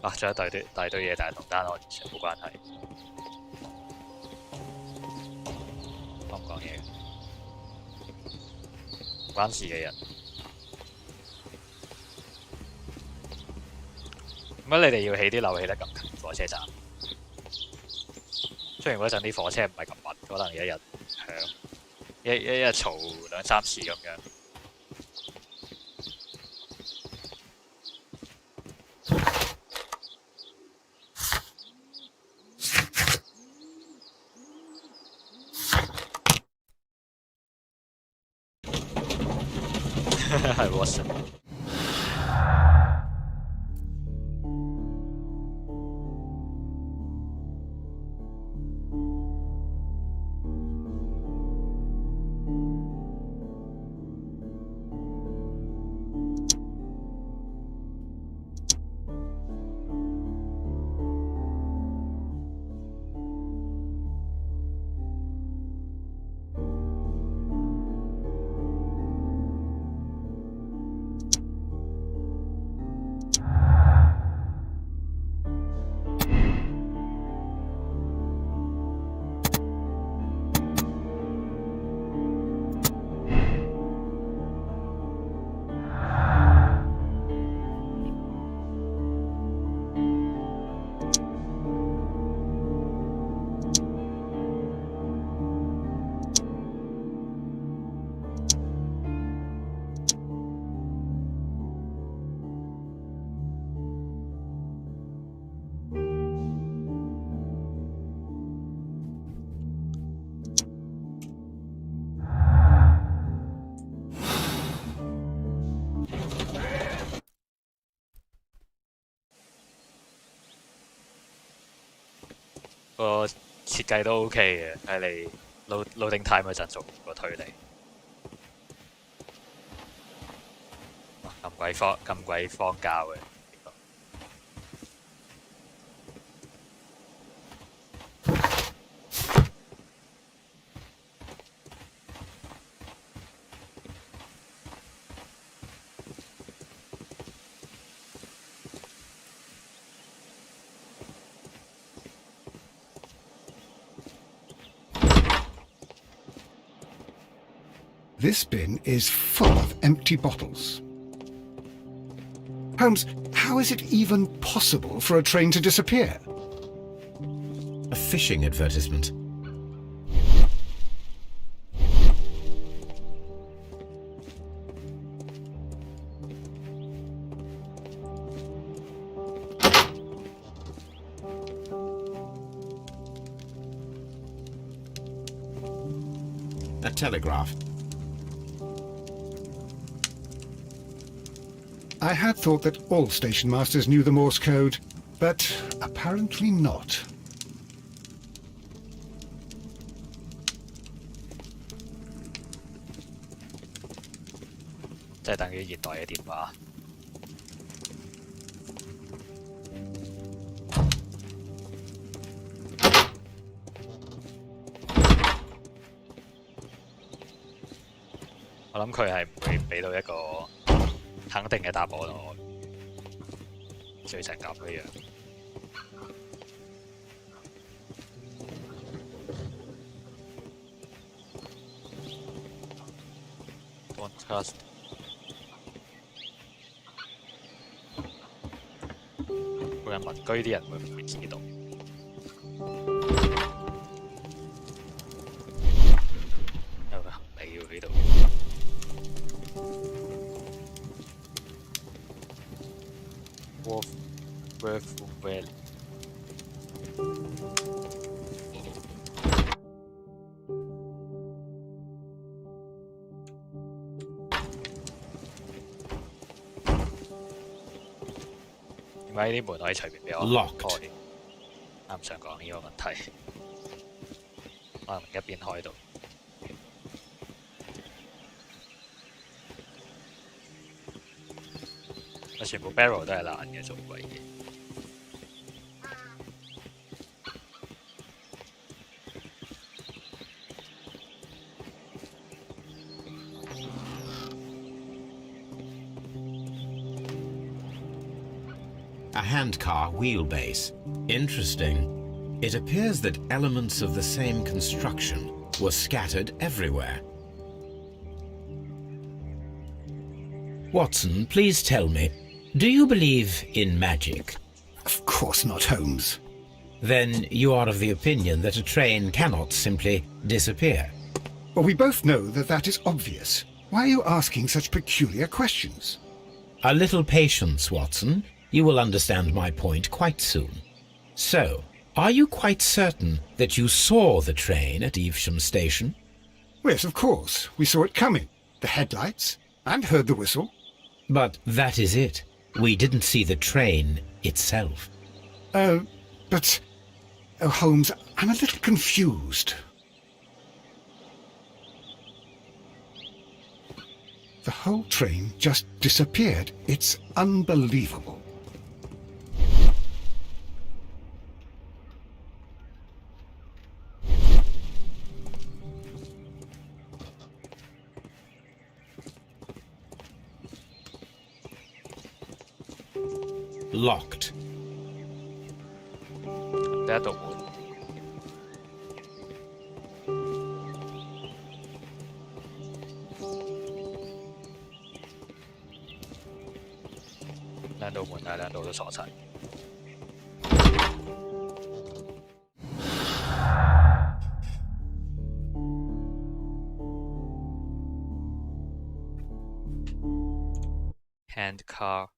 哇！仲有大堆嘢，但係同單案完全冇關係。我唔講嘢，唔關事嘅人。點解你哋要起啲樓起得咁近火車站？雖然嗰陣啲火車唔係咁密，可能一日響。 一日嘈2、3次咁樣。係 Watson。個設計都 OK 嘅，睇你 loading time 嗰陣做個推理。咁鬼荒教嘅。This bin is full of empty bottles. Holmes, how is it even possible for a train to disappear? A fishing advertisement. A telegraph. I had thought that all station masters knew the Morse code, but apparently not. It's 即係等於現代嘅電話。我諗佢係唔會俾到一個肯定嘅答案我，最成咁嘅樣。Don't trust。附近民居啲人會唔會知道？有個行李喎呢度。Worth well。點解呢啲門可以隨便俾我開？啱想講呢個問題，可能一邊開到。全部 barrel 都係爛嘅，做鬼嘢。A handcar wheelbase. Interesting. It appears that elements of the same construction were scattered everywhere. Watson, please tell me, do you believe in magic? Of course not, Holmes. Then you are of the opinion that a train cannot simply disappear? Well, we both know that that is obvious. Why are you asking such peculiar questions? A little patience, Watson. You will understand my point quite soon. So, are you quite certain that you saw the train at Evesham Station? Yes, of course. We saw it coming. The headlights, and heard the whistle. But that is it. We didn't see the train itself. But... Oh, Holmes, I'm a little confused. The whole train just disappeared. It's unbelievable. Locked. 第一道門。兩道門啊，兩道都鎖晒。Handcar。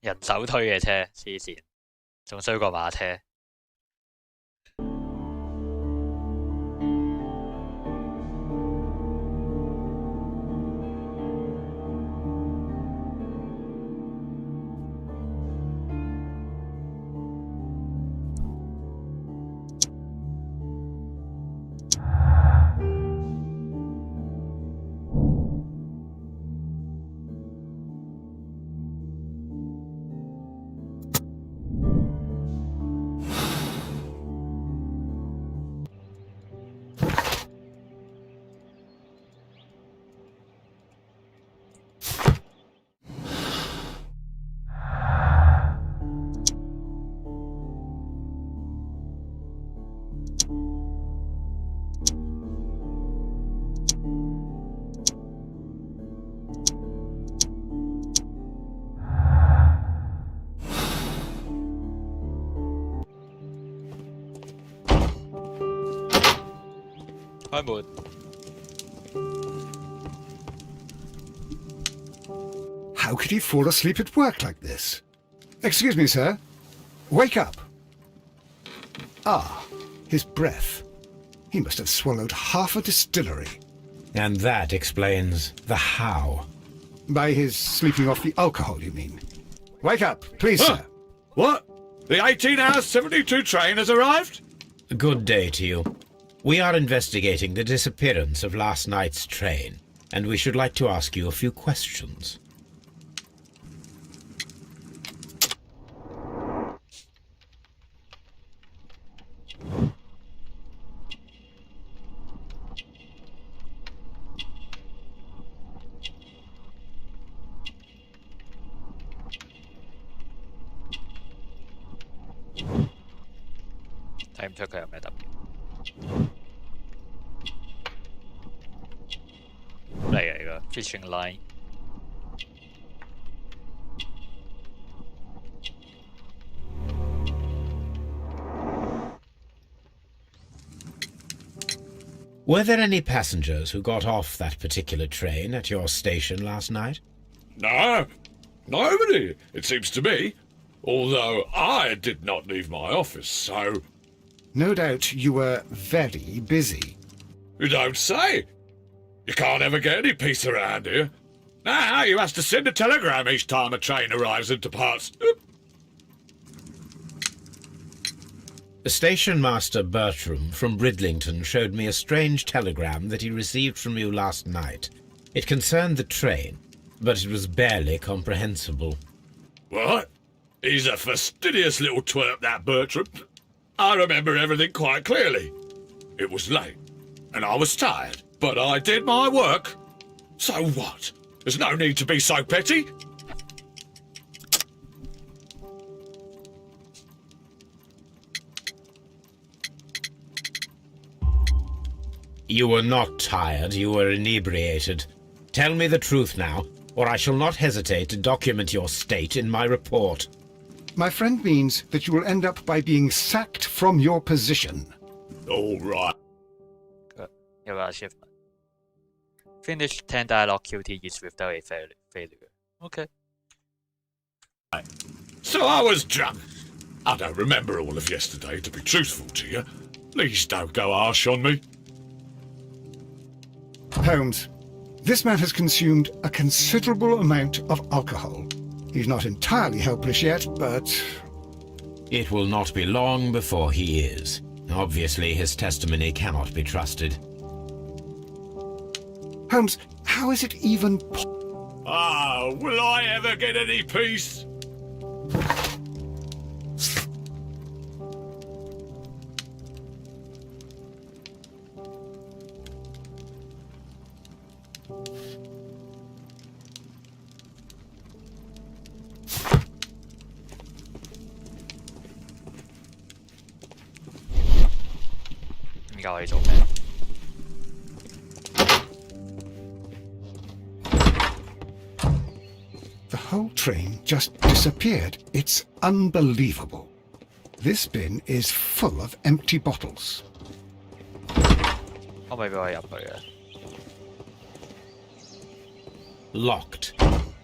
人手推嘅車，黐線，仲衰過馬車。開門。How could he fall asleep at work like this? Excuse me, sir. Wake up. Ah, his breath. He must have swallowed half a distillery. And that explains the how. By his sleeping off the alcohol, you mean? Wake up, please, Huh? sir. What? The 18-hour 72 train has arrived? Good day to you. We are investigating the disappearance of last night's train, and we should like to ask you a few questions.睇唔出佢有咩特別。嚟嘅呢個 fishing line。Were there any passengers who got off that particular train at your station last night? No, nobody, it seems to me. Although I did not leave my office, so... No doubt you were very busy. You don't say. You can't ever get any peace around here. Now you have to send a telegram each time a train arrives and departs. Station Master Bertram from Bridlington showed me a strange telegram that he received from you last night. It concerned the train, but it was barely comprehensible. What? He's a fastidious little twerp, that Bertram. I remember everything quite clearly. It was late, and I was tired, but I did my work. So what? There's no need to be so petty. You were not tired, you were inebriated. Tell me the truth now, or I shall not hesitate to document your state in my report. My friend means that you will end up by being sacked from your position. All right. 有個 achievement。Finish 10 dialogue QTEs without a failure. Okay. So I was drunk. I don't remember all of yesterday, to be truthful to you. Please don't go harsh on me. Holmes, this man has consumed a considerable amount of alcohol. He's not entirely helpless yet, but... It will not be long before he is. Obviously, his testimony cannot be trusted. Holmes, how is it even Ah, will I ever get any peace? The whole train just disappeared. It's unbelievable. This bin is full of empty bottles. 可唔可以俾我入去嘅？ Locked.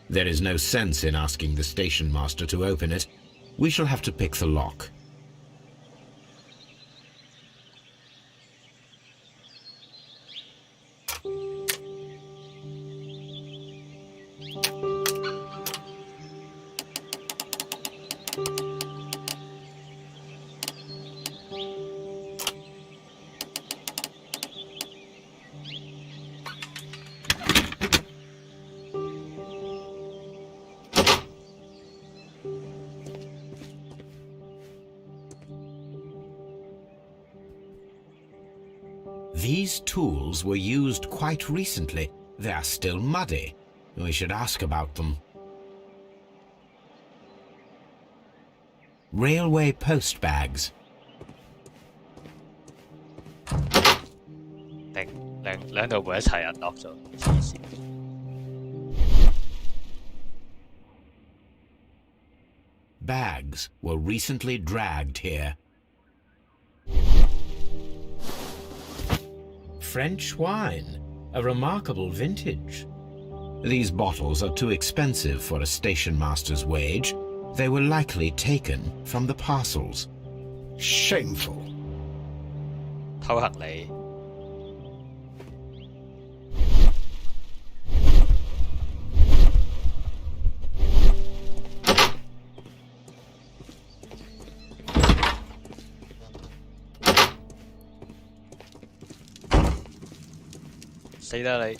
There is no sense in asking the station master to open it. We shall have to pick the lock. These tools were used quite recently. They are still muddy. We should ask about them. Railway post bags. 兩度會一齊 unlock 咗，黐線。Bags were recently dragged here. French wine, a remarkable vintage. These bottles are too expensive for a station master's wage. They were likely taken from the parcels. Shameful. 偷行李。死啦你！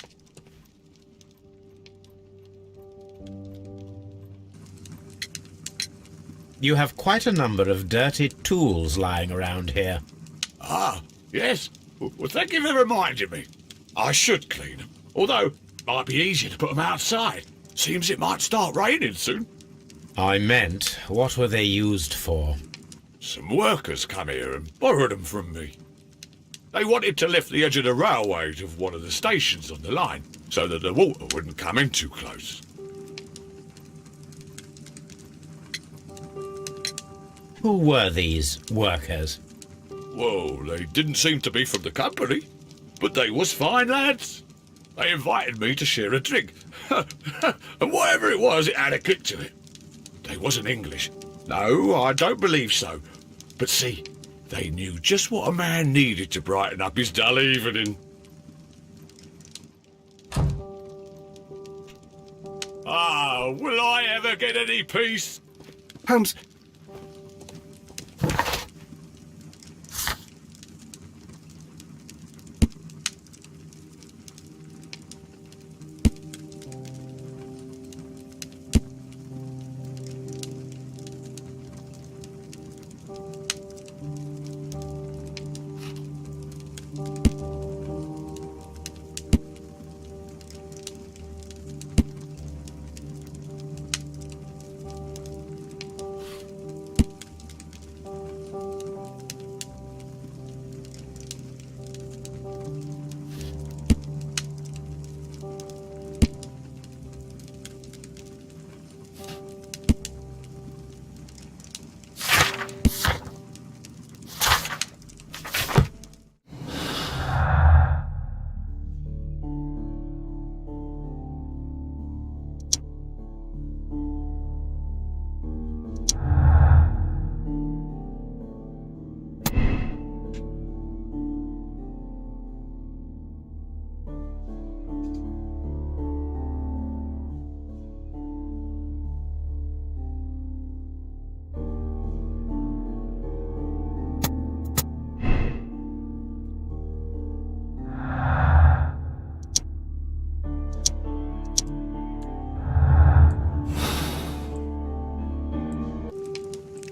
You have quite a number of dirty tools lying around here. Ah, yes. Well, thank you for reminding me. I should clean them. Although, it might be easier to put them outside. Seems it might start raining soon. I meant, what were they used for? Some workers come here and borrowed them from me. They wanted to lift the edge of the railway to one of the stations on the line, so that the water wouldn't come in too close. Who were these workers? Well, they didn't seem to be from the company, but they was fine lads. They invited me to share a drink, and whatever it was, it had a kick to it. They wasn't English. No, I don't believe so. But see, they knew just what a man needed to brighten up his dull evening. Ah, will I ever get any peace? Holmes,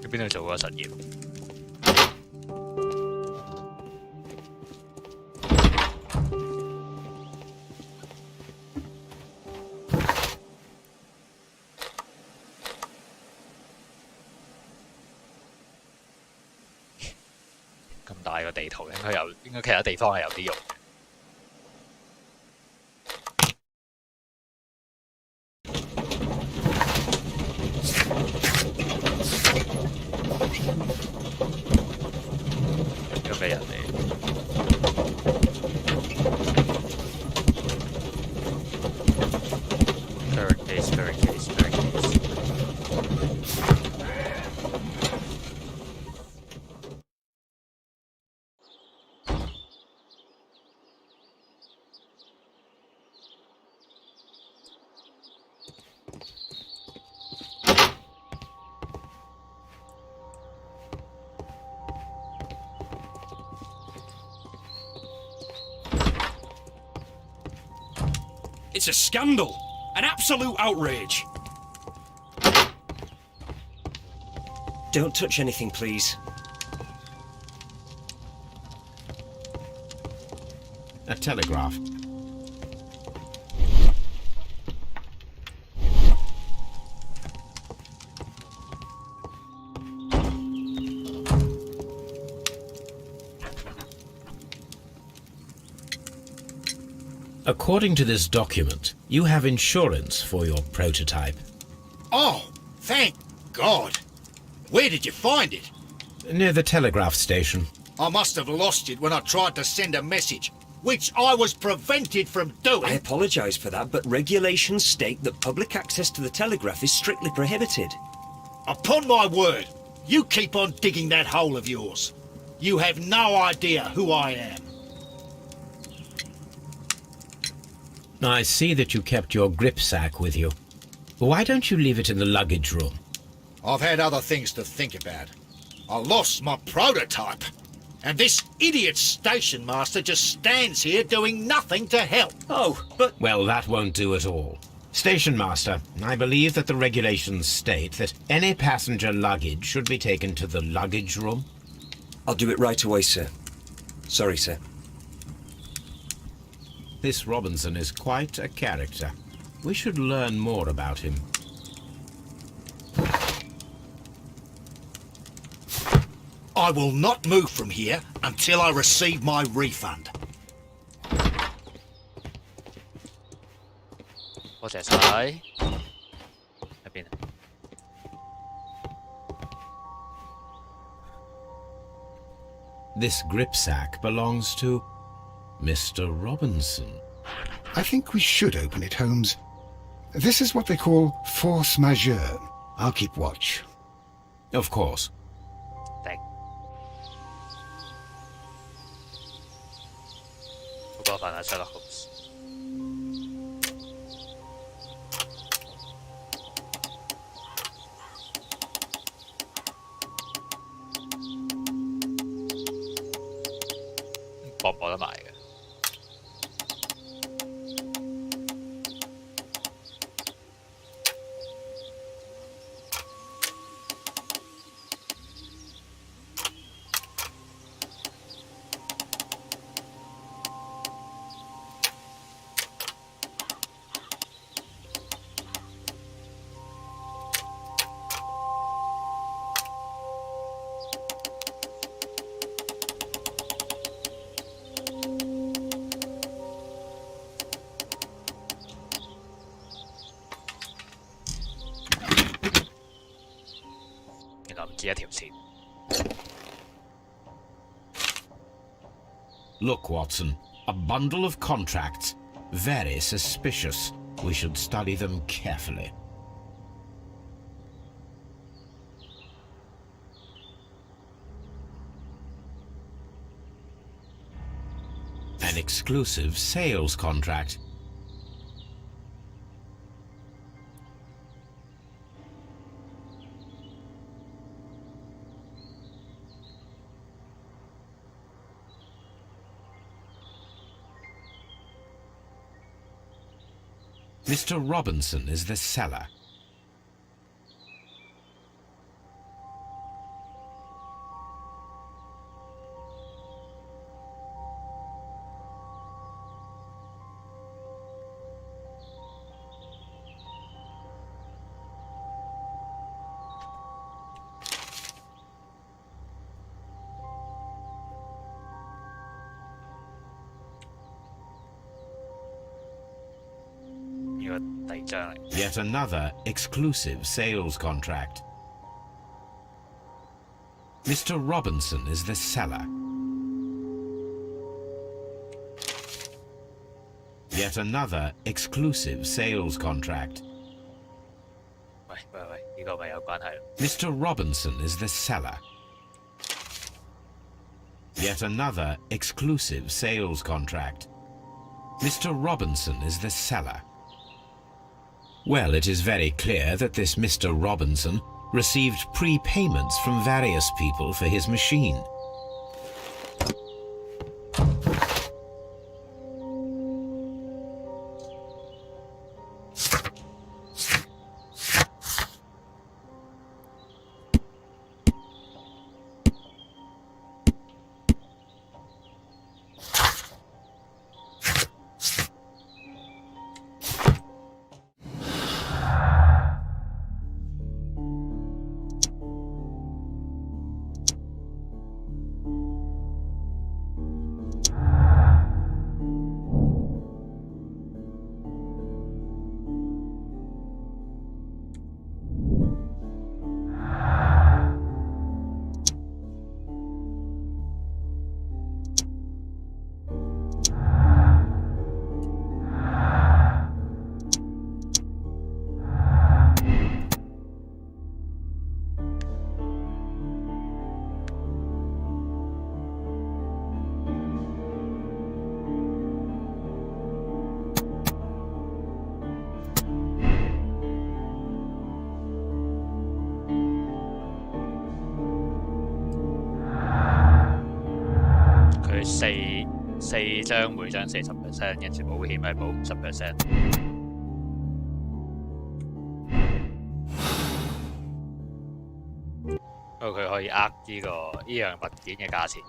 喺邊度做過實驗？咁大個地圖應該其他地方係有啲用嘅。呢個咩人嚟？Third case, third case, third case. It's a scandal! An absolute outrage! Don't touch anything, please. A telegraph. According to this document, you have insurance for your prototype. Oh, thank God. Where did you find it? Near the telegraph station. I must have lost it when I tried to send a message. which I was prevented from doing. I apologise for that, but regulations state that public access to the telegraph is strictly prohibited. Upon my word, you keep on digging that hole of yours. You have no idea who I am. I see that you kept your gripsack with you. Why don't you leave it in the luggage room? I've had other things to think about. I lost my prototype. And this idiot station master just stands here doing nothing to help. Oh, but... Well, that won't do at all. Station master, I believe that the regulations state that any passenger luggage should be taken to the luggage room. I'll do it right away, sir. Sorry, sir. This Robinson is quite a character. We should learn more about him. I will not move from here until I receive my refund. 多謝晒。喺邊啊？ This gripsack belongs to Mr. Robinson. I think we should open it, Holmes. This is what they call force majeure. I'll keep watch. Of course. Thank. 好過分啊，Sherlock Holmes。搏唔搏得埋嘅？ 一條線。 Look, Watson, a bundle of contracts. Very suspicious. We should study them carefully. An exclusive sales contract. Mr. Robinson is the seller. Yet another exclusive sales contract. Mr. Robinson is the seller. Yet another exclusive sales contract. Mr. Robinson is the seller. Yet another exclusive sales contract. Mr. Robinson is the seller. Well, it is very clear that this Mr. Robinson received prepayments from various people for his machine. 四張每張40%，跟住保險係保50%。不過佢可以呢樣物件嘅價錢。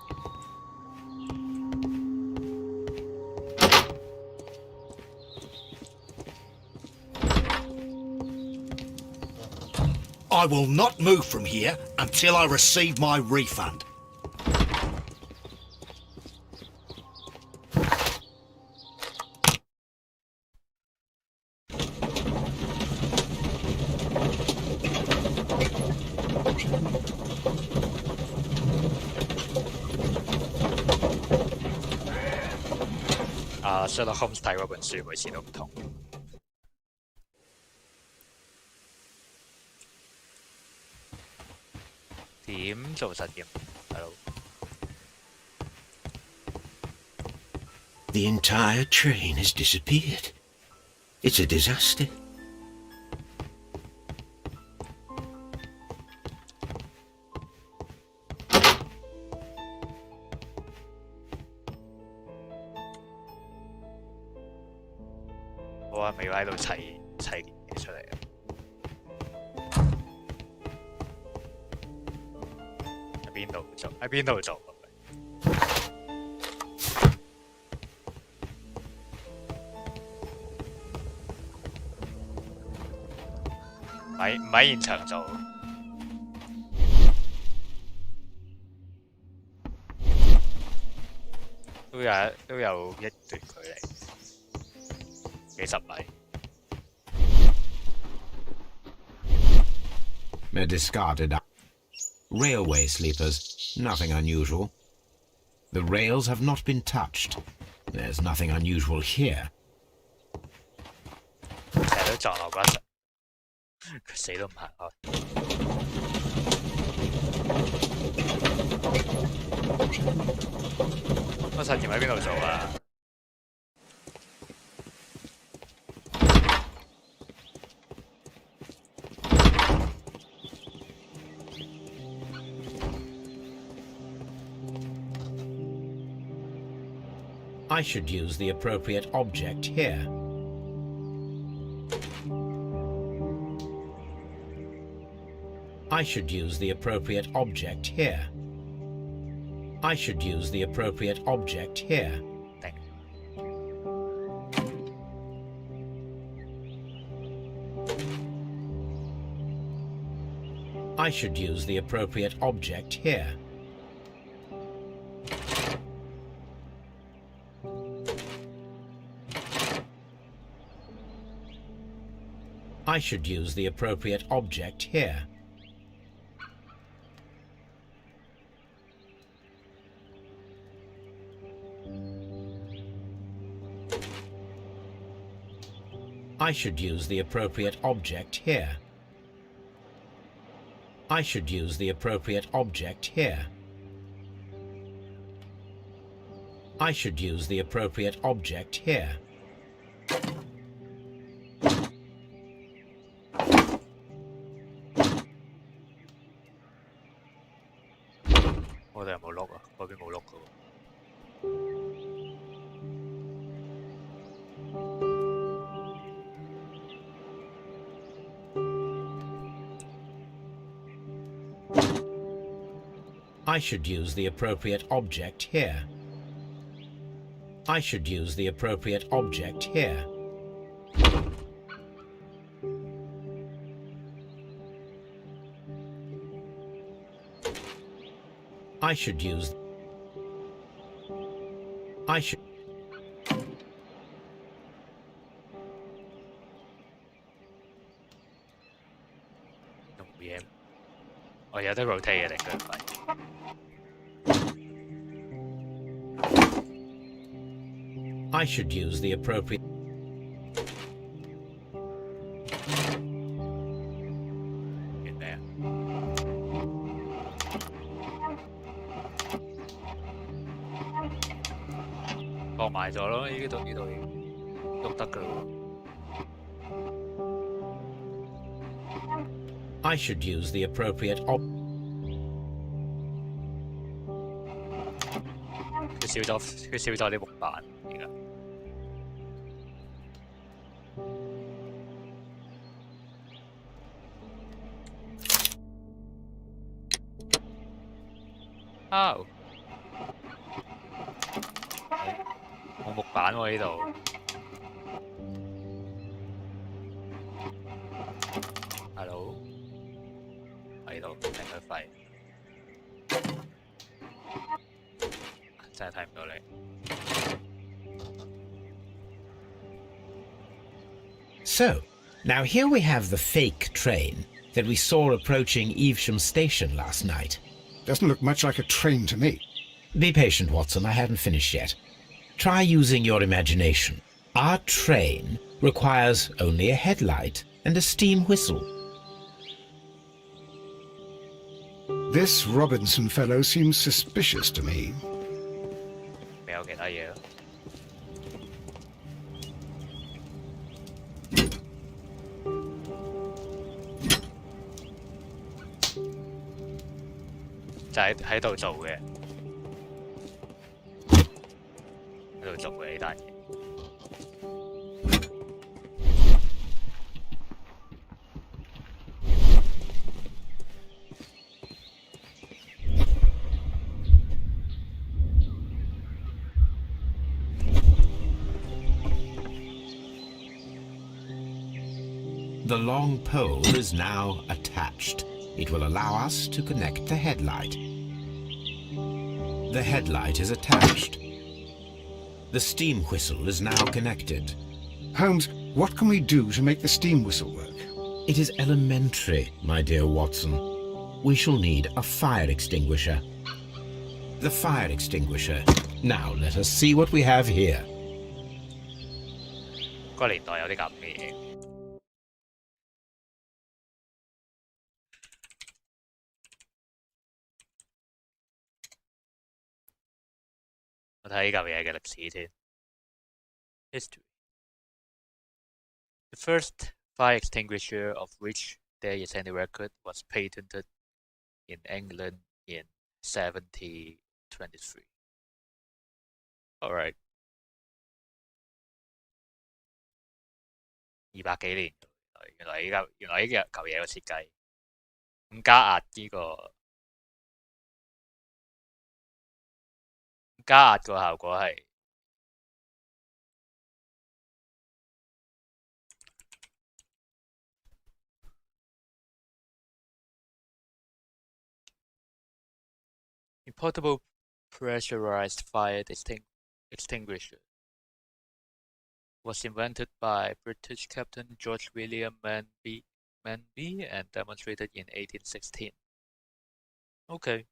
I will not move from here until I receive my refund. Sherlock Holmes 睇嗰本書每次都唔同。點做實驗？大佬。The entire train has disappeared. It's a disaster.我係咪要喺度砌件嘢出嚟啊？喺邊度做？喺邊度做？唔喺現場做。都有一段距離，幾十米。A discarded railway sleepers, nothing unusual. The rails have not been touched. There's nothing unusual here. 成日都撞落嗰陣，佢死都唔行開。個實驗喺邊度做啊？I should use the appropriate object here. I should use the appropriate object here. I should use the appropriate object here. I should use the appropriate object here. I should use the appropriate object here. I should use the appropriate object here. I should use the appropriate object here. I should use the appropriate object here. I should use the appropriate object here. I should use the appropriate object here. I should use... I should...我有得 rotate 嘅定佢唔係。I should use the appropriate...放埋咗咯，呢度喐得噶咯。I should use the appropriate 啲木板而家。How？冇木板喎呢度。Hello？喺度，停佢肺。真係睇唔到你。So, now here we have the fake train that we saw approaching Evesham Station last night. Doesn't look much like a train to me. Be patient, Watson, I haven't finished yet. Try using your imagination. Our train requires only a headlight and a steam whistle. This Robinson fellow seems suspicious to me. 未有其他嘢咯。就喺度做嘅，喺度做嘅呢單嘢。The long pole is now attached. It will allow us to connect the headlight. The headlight is attached. The steam whistle is now connected. Holmes, what can we do to make the steam whistle work? It is elementary, my dear Watson. We shall need a fire extinguisher. The fire extinguisher. Now let us see what we have here. 個年代有啲咁嘅嘢。我睇呢嚿嘢嘅歷史先。History. The first fire extinguisher of which there is any record was patented in England in 1723. All right. 200幾年，原來呢嚿嘢嘅設計咁加壓呢個。加壓個效果係portable pressurized fire extinguisher was invented by British Captain George William Manby and demonstrated in 1816. Okay.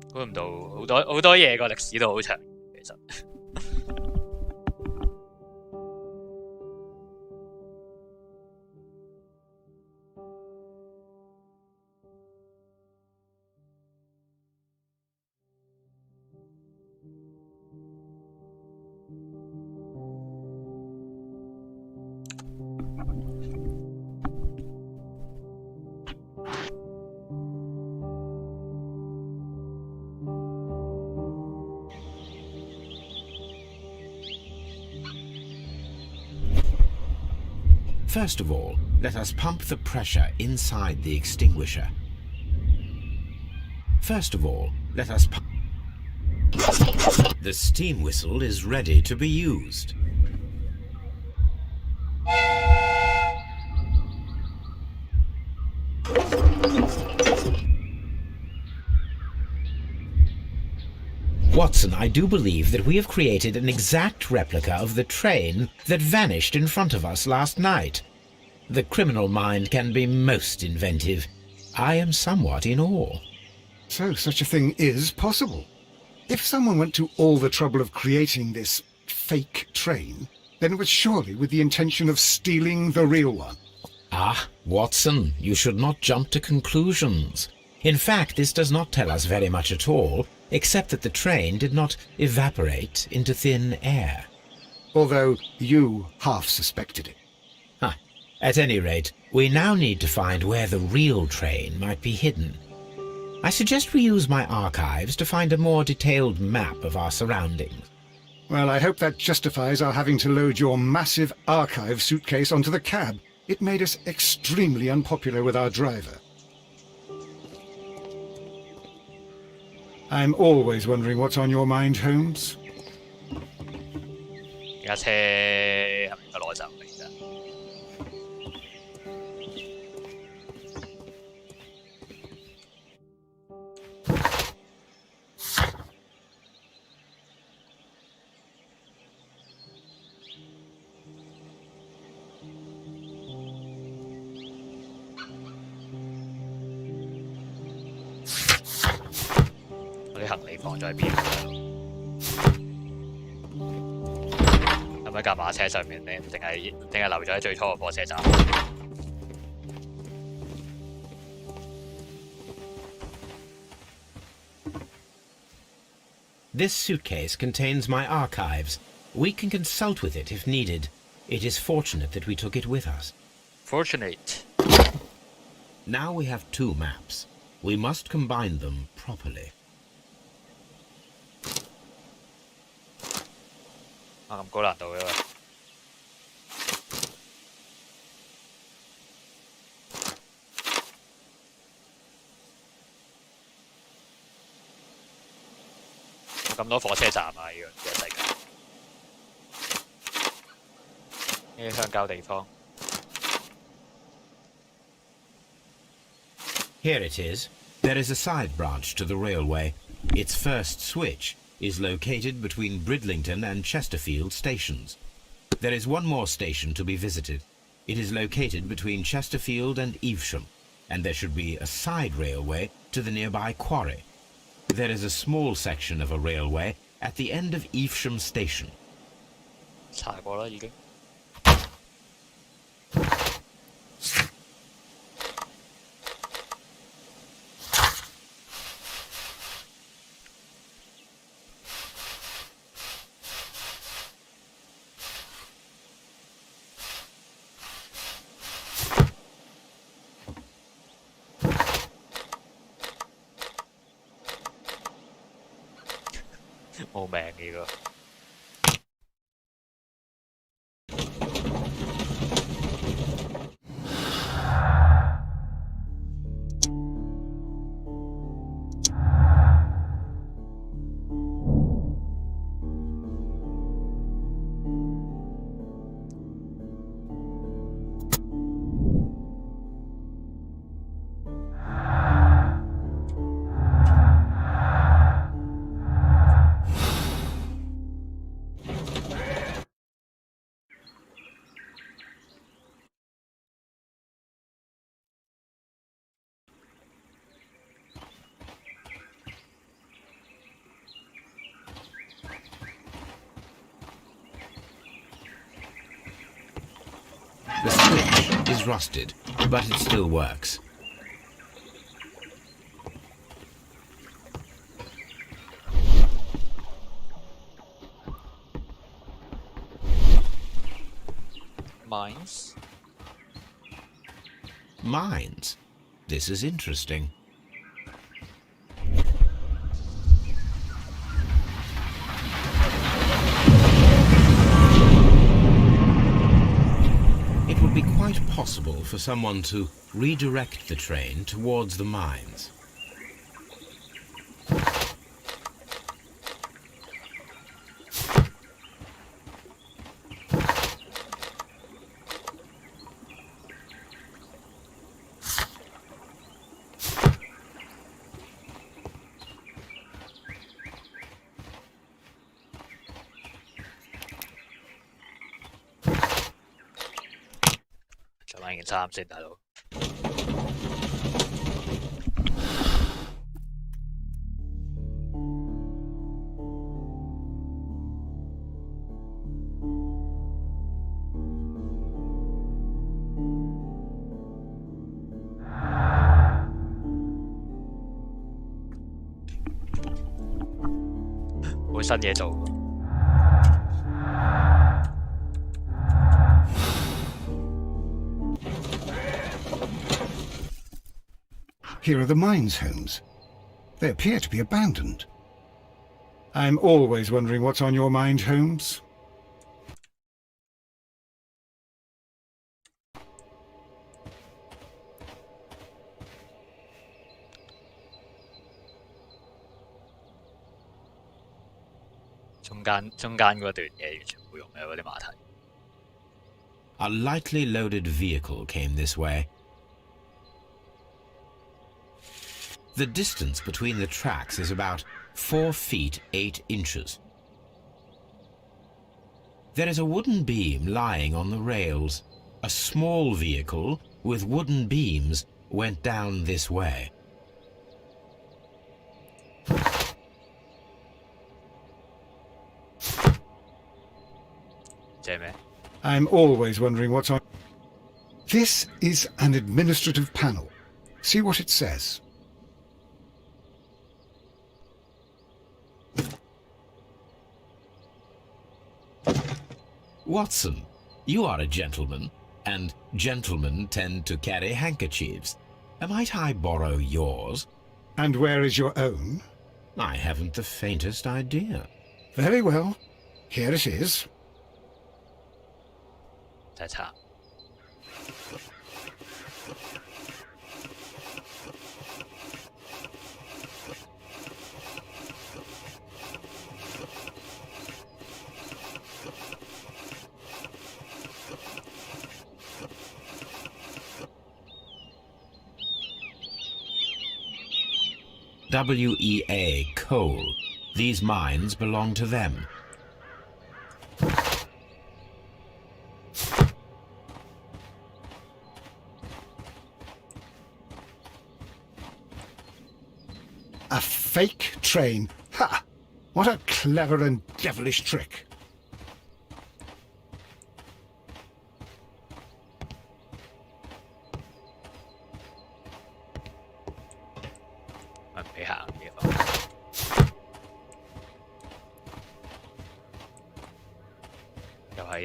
估唔到好多嘢個歷史都好長，其實。First of all, let us pump the pressure inside the extinguisher. First of all, let us pump. The steam whistle is ready to be used. Watson, I do believe that we have created an exact replica of the train that vanished in front of us last night. The criminal mind can be most inventive. I am somewhat in awe. So such a thing is possible. If someone went to all the trouble of creating this fake train, then it was surely with the intention of stealing the real one. Ah, Watson, you should not jump to conclusions. In fact, this does not tell us very much at all, except that the train did not evaporate into thin air. Although you half suspected it. At any rate, we now need to find where the real train might be hidden. I suggest we use my archives to find a more detailed map of our surroundings. Well, I hope that justifies our having to load your massive archive suitcase onto the cab. It made us extremely unpopular with our driver. I'm always wondering what's on your mind, Holmes. 而家車係咪應該攞走嚟㗎？我啲行李放咗喺邊㗎？係咪架馬車上面定係留咗喺最初個火車站？ This suitcase contains my archives. We can consult with it if needed. It is fortunate that we took it with us. Fortunate. Now we have 2 maps. We must combine them properly. 啊，咁高難度嘅喎。咁多火車站啊！呢個世界，呢啲鄉郊地方。 Here it is. There is a side branch to the railway. Its first switch is located between Bridlington and Chesterfield stations. There is one more station to be visited. It is located between Chesterfield and Evesham, and there should be a side railway to the nearby quarry. There is a small section of a railway at the end of Evesham station. 查過啦，已經。冇命呢個。The switch is rusted, but it still works. Mines? Mines? This is interesting. It would be quite possible for someone to redirect the train towards the mines. Time先，大佬。冇新嘢做。Here are the mines, Holmes. They appear to be abandoned. I'm always wondering what's on your mind, Holmes.中間嗰段嘢完全冇用嘅嗰啲馬蹄。A lightly loaded vehicle came this way. The distance between the tracks is about 4 feet 8 inches. There is a wooden beam lying on the rails. A small vehicle with wooden beams went down this way. I'm always wondering what's on... This is an administrative panel. See what it says. Watson, you are a gentleman, and gentlemen tend to carry handkerchiefs. Might I borrow yours? And where is your own? I haven't the faintest idea. Very well. Here it is. 睇查。WEA coal. These mines belong to them. A fake train. Ha! What a clever and devilish trick.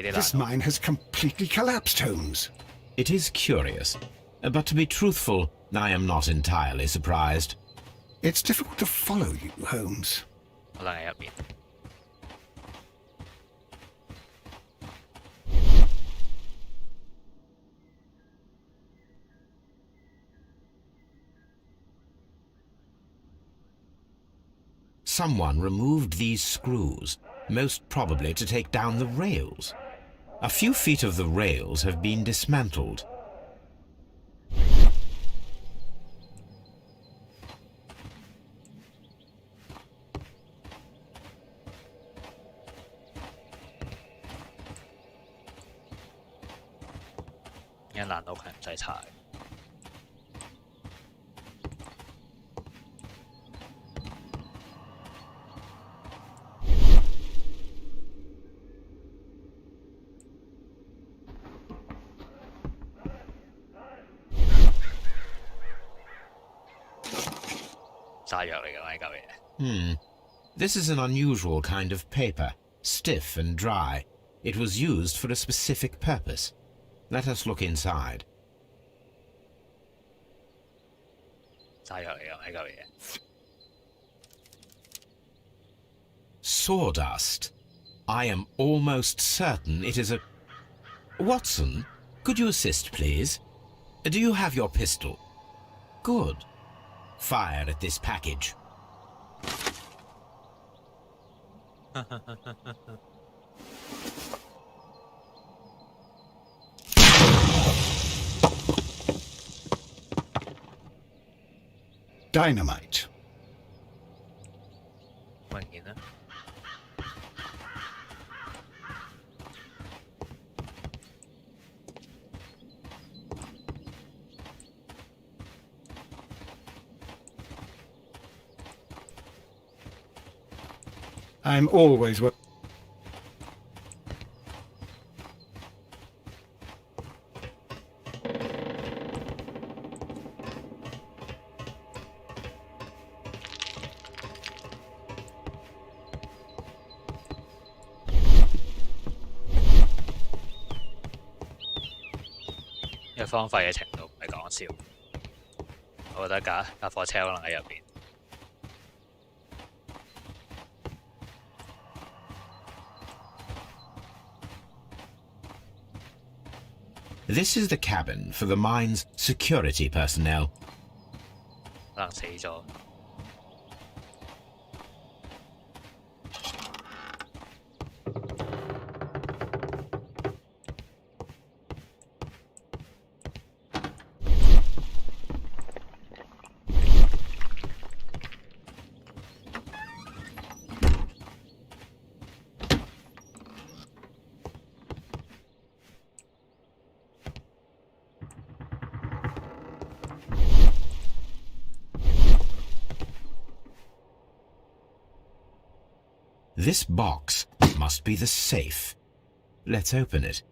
This mine has completely collapsed, Holmes. It is curious, but to be truthful, I am not entirely surprised. It's difficult to follow you, Holmes. 可能喺入邊。Someone removed these screws, most probably to take down the rails. A few feet of the rails have been dismantled. This is an unusual kind of paper, stiff and dry. It was used for a specific purpose. Let us look inside. Sawdust. I am almost certain it is a... Watson, could you assist, please? Do you have your pistol? Good. Fire at this package. Dynamite. I'm always...嘅荒廢嘅程度唔係講笑，我覺得架貨車可能喺入邊。This is the cabin for the mine's security personnel. 可能死咗。This box must be the safe. Let's open it.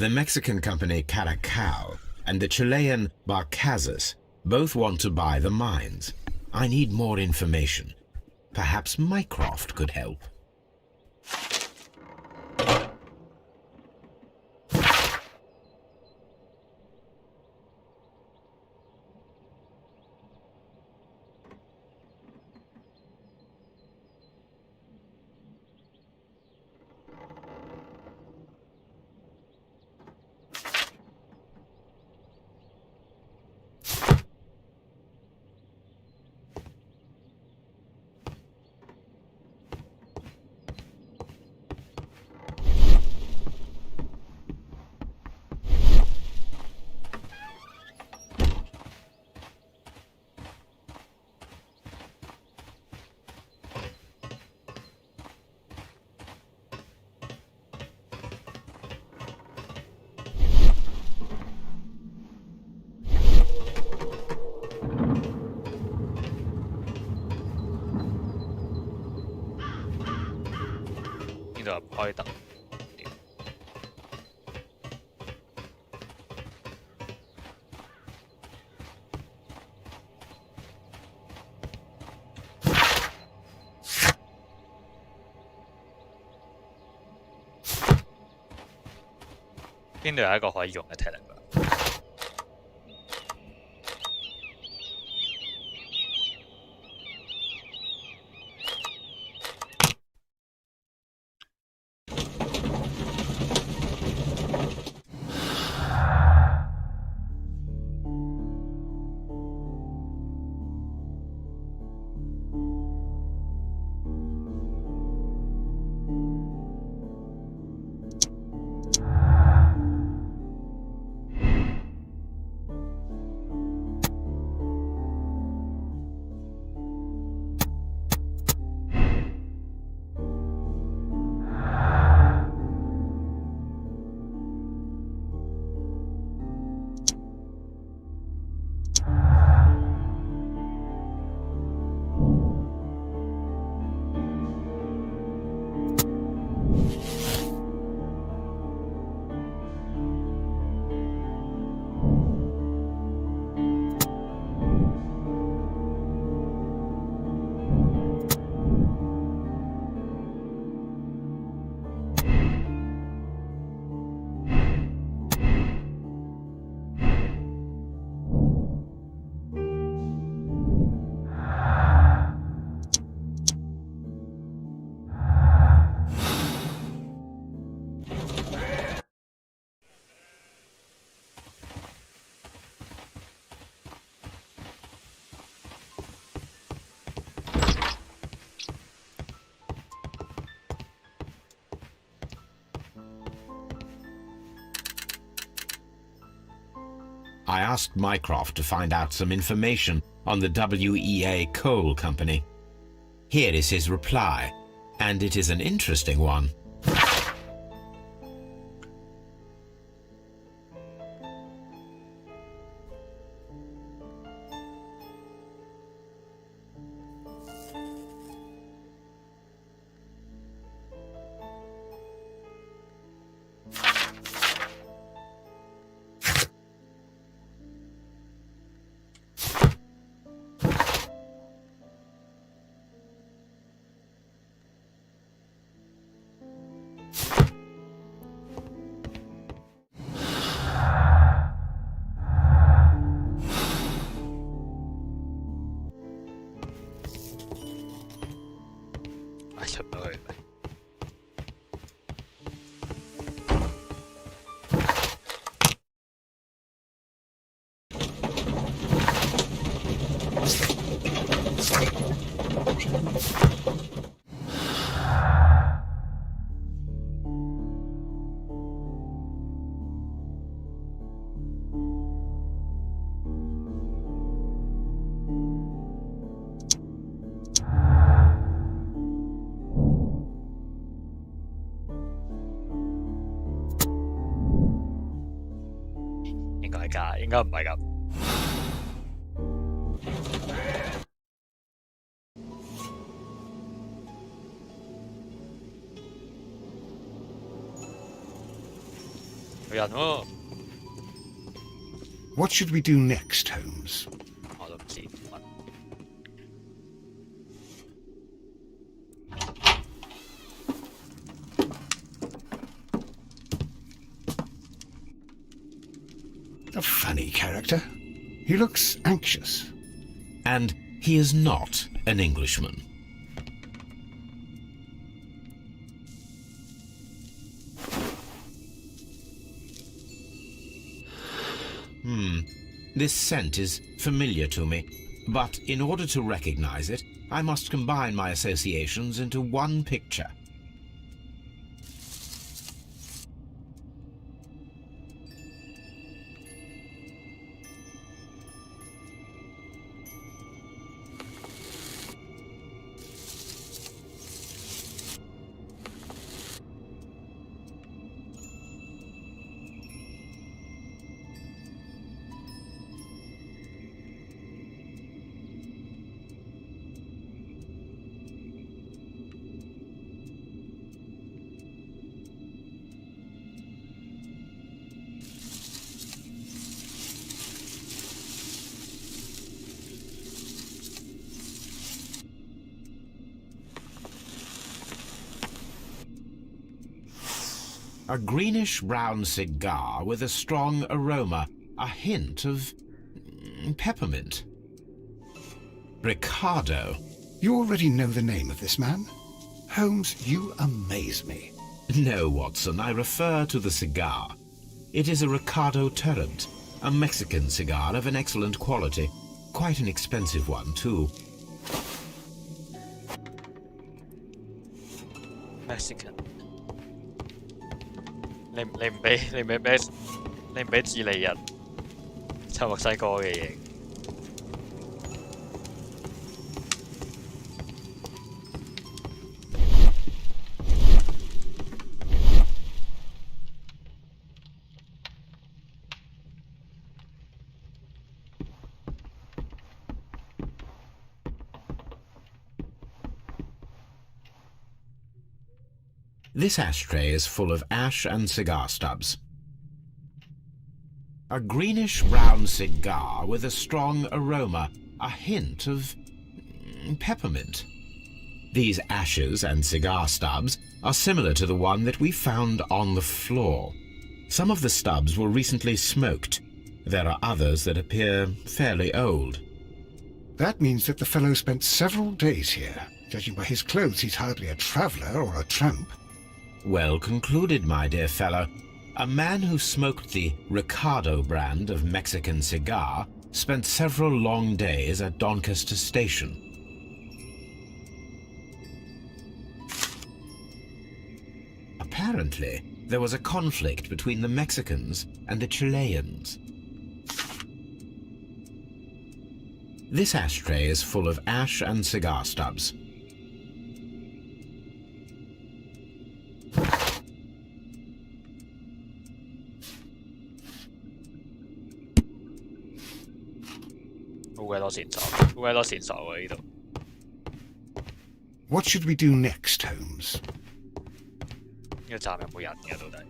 The Mexican company Caracal and the Chilean Barcazas both want to buy the mines. I need more information. Perhaps Mycroft could help.邊度有一個可以用嘅 Telegram？ I asked Mycroft to find out some information on the WEA Coal Company. Here is his reply, and it is an interesting one.應該唔係咁。有人喎。What should we do next, Holmes? 我都唔知。A funny character. He looks anxious. And he is not an Englishman. This scent is familiar to me, but in order to recognize it, I must combine my associations into one picture. A greenish-brown cigar with a strong aroma, a hint of peppermint. Ricardo. You already know the name of this man? Holmes, you amaze me. No, Watson, I refer to the cigar. It is a Ricardo Turrent, a Mexican cigar of an excellent quality. Quite an expensive one, too. Mexican。你唔俾智利人抽墨西哥嘅嘢。This ashtray is full of ash and cigar stubs. A greenish-brown cigar with a strong aroma, a hint of peppermint. These ashes and cigar stubs are similar to the one that we found on the floor. Some of the stubs were recently smoked. There are others that appear fairly old. That means that the fellow spent several days here. Judging by his clothes, he's hardly a traveller or a tramp. Well concluded, my dear fellow. A man who smoked the Ricardo brand of Mexican cigar spent several long days at Doncaster Station. Apparently, there was a conflict between the Mexicans and the Chileans. This ashtray is full of ash and cigar stubs.好鬼多線索，好鬼多線索喎呢度。What should we do next, Holmes? 呢個站有冇人嘅到底？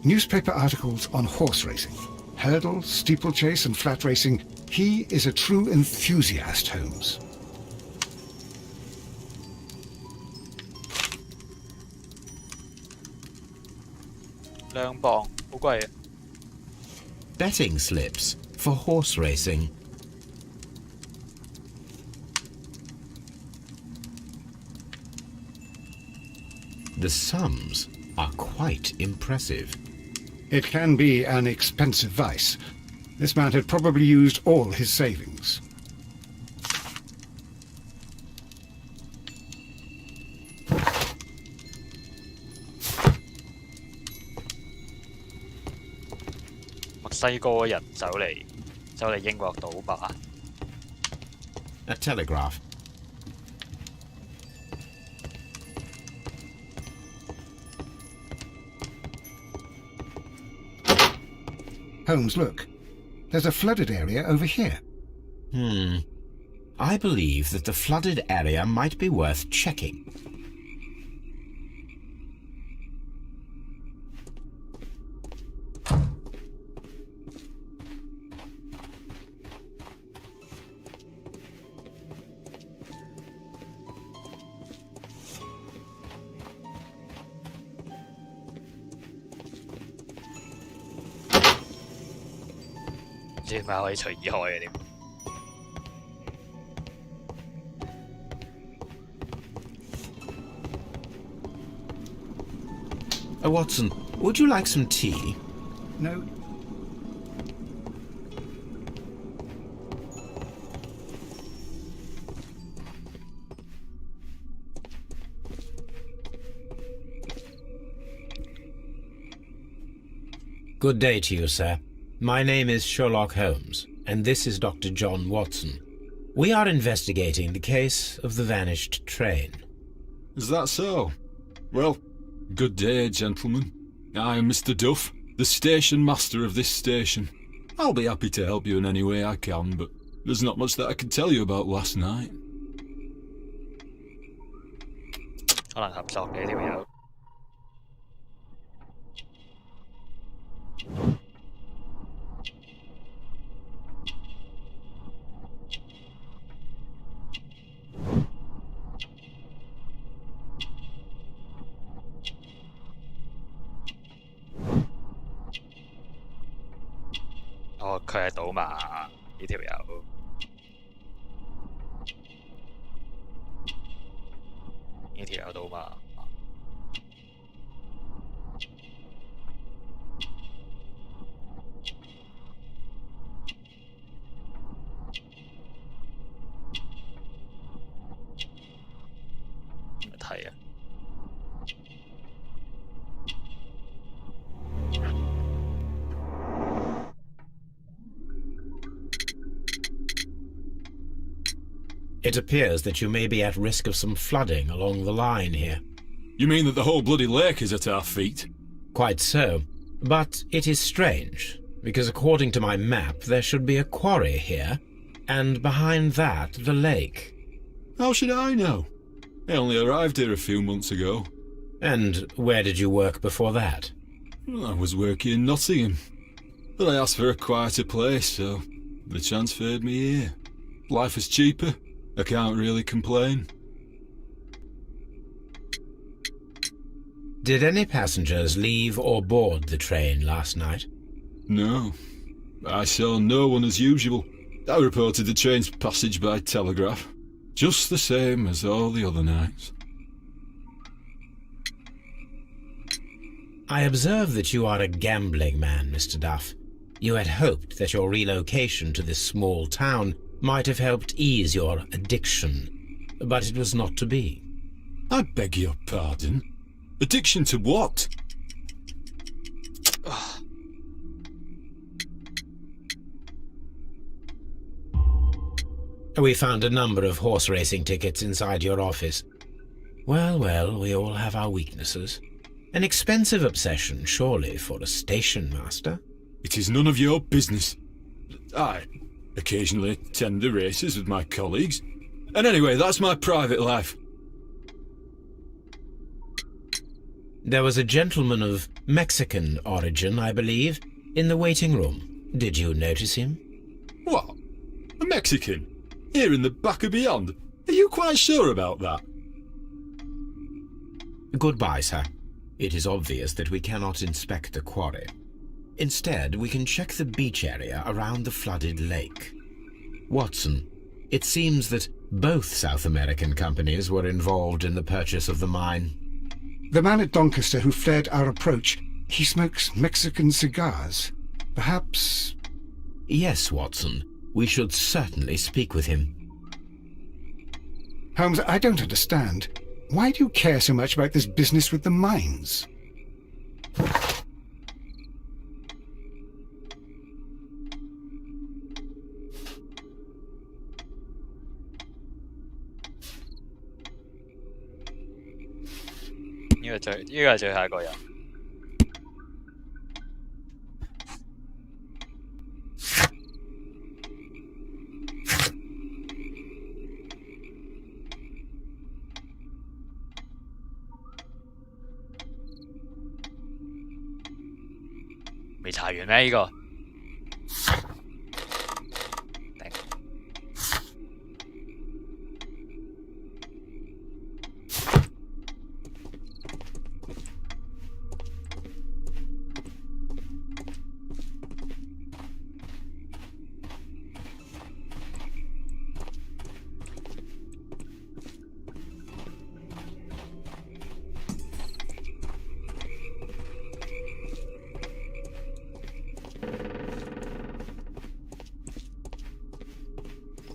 Newspaper articles on horse racing. Hurdle, steeplechase and flat racing. He is a true enthusiast, Holmes. £2好貴啊！ Betting slips for horse racing. The sums are quite impressive. It can be an expensive vice. This man had probably used all his savings.英國賭吧。 A telegraph. Holmes, look. There's a flooded area over here. I believe that the flooded area might be worth checking. Watson, would you like some tea? No. Good day to you, sir. My name is Sherlock Holmes, and this is Dr. John Watson. We are investigating the case of the vanished train. Is that so? Well, good day, gentlemen. I am Mr. Duff, the station master of this station. I'll be happy to help you in any way I can, but there's not much that I can tell you about last night. 可能合作嘅呢條友。 哦，佢係賭馬呢條友。呢條友賭馬。咪睇啊！ It appears that you may be at risk of some flooding along the line here. You mean that the whole bloody lake is at our feet? Quite so. But it is strange, because according to my map there should be a quarry here, and behind that the lake. How should I know? I only arrived here a few months ago. And where did you work before that? Well, I was working in Nottingham. But I asked for a quieter place, so they transferred me here. Life is cheaper. I can't really complain. Did any passengers leave or board the train last night? No. I saw no one as usual. I reported the train's passage by telegraph. Just the same as all the other nights. I observe that you are a gambling man, Mr. Duff. You had hoped that your relocation to this small town might have helped ease your addiction, but it was not to be. I beg your pardon? Addiction to what? We found a number of horse racing tickets inside your office. Well, well, we all have our weaknesses. An expensive obsession, surely, for a station master. It is none of your business. I occasionally attend the races with my colleagues. And anyway, that's my private life. There was a gentleman of Mexican origin, I believe, in the waiting room. Did you notice him? What? A Mexican? Here in the back of beyond? Are you quite sure about that? Goodbye, sir. It is obvious that we cannot inspect the quarry. Instead, we can check the beach area around the flooded lake. Watson, it seems that both South American companies were involved in the purchase of the mine. The man at Doncaster who flared our approach, he smokes Mexican cigars. Perhaps... Yes, Watson. We should certainly speak with him. Holmes, I don't understand. Why do you care so much about this business with the mines?呢個係最後一個人。未查完咩？呢個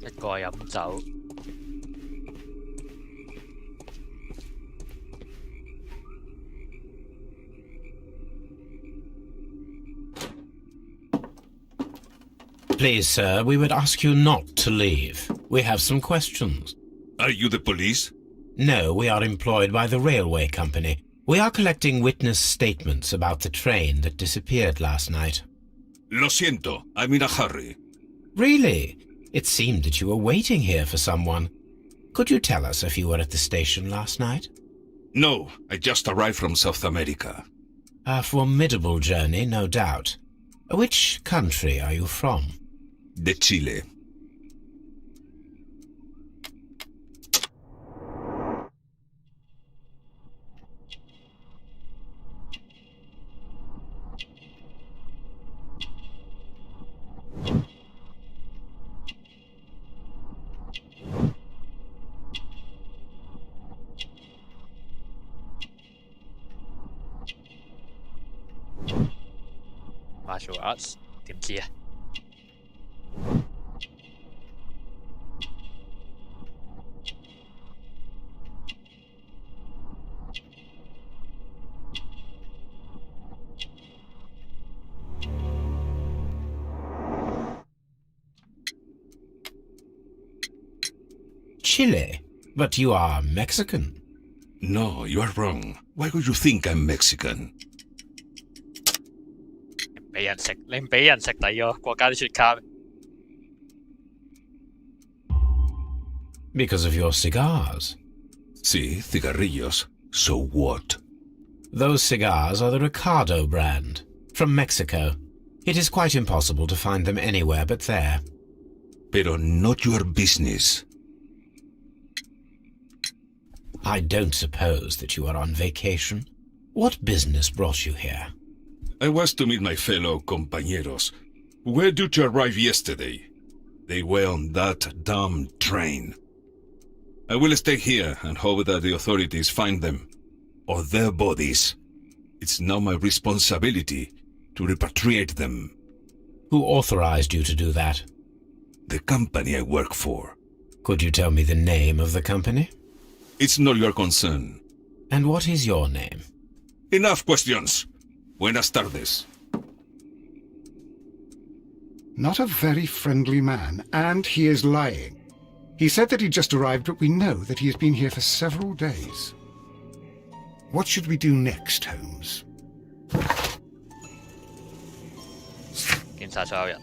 一個飲酒。Please, sir, we would ask you not to leave. We have some questions. Are you the police? No, we are employed by the railway company. We are collecting witness statements about the train that disappeared last night. Lo siento, I'm in a hurry. Really? It seemed that you were waiting here for someone. Could you tell us if you were at the station last night? No, I just arrived from South America. A formidable journey, no doubt. Which country are you from? De Chile. Martial arts 點知啊？Chile? But you are Mexican. No, you are wrong. Why would you think I'm Mexican? 俾人食，你唔俾人食第二個國家啲雪茄咩？ Because of your cigars. Sí, cigarrillos. So what? Those cigars are the Ricardo brand, from Mexico. It is quite impossible to find them anywhere but there. Pero not your business. I don't suppose that you are on vacation. What business brought you here? I was to meet my fellow compañeros, who were due to arrive yesterday. They were on that damn train. I will stay here and hope that the authorities find them, or their bodies. It's now my responsibility to repatriate them. Who authorized you to do that? The company I work for. Could you tell me the name of the company? It's not your concern. And what is your name? Enough questions. Buenas tardes. Not a very friendly man, and he is lying. He said that he just arrived, but we know that he has been here for several days. What should we do next, Holmes? 檢查所有人。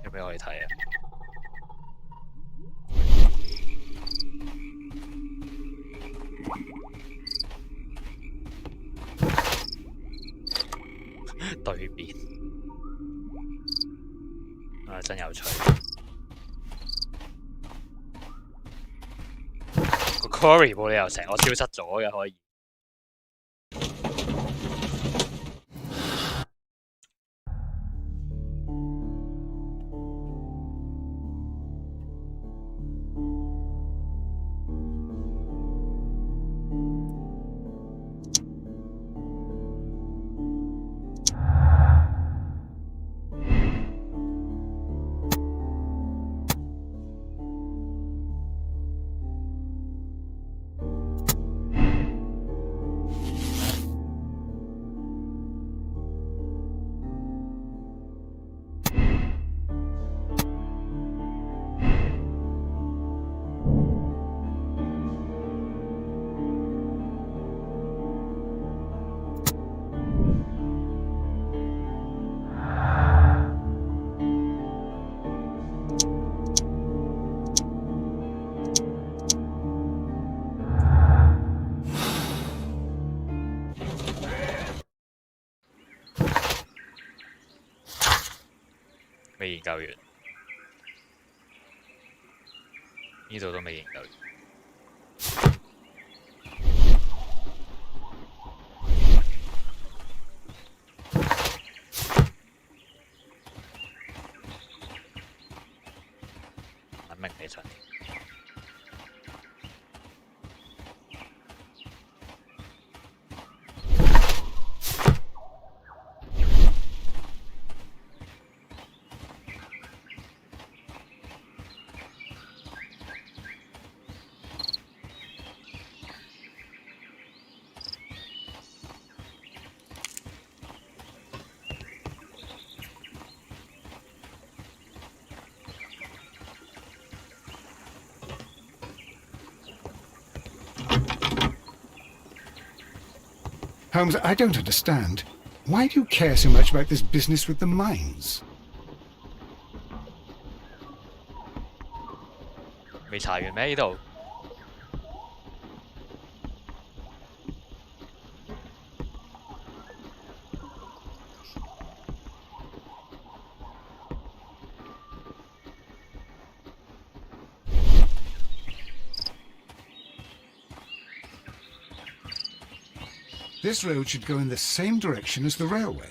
有咩可以睇啊？對面啊，真有趣。個 Cory 冇理由成個消失咗嘅，可以。未研究完，呢度都未研究完。文明起出。Holmes, I don't understand. Why do you care so much about this business with the mines? 未查完咩？呢度 This road should go in the same direction as the railway.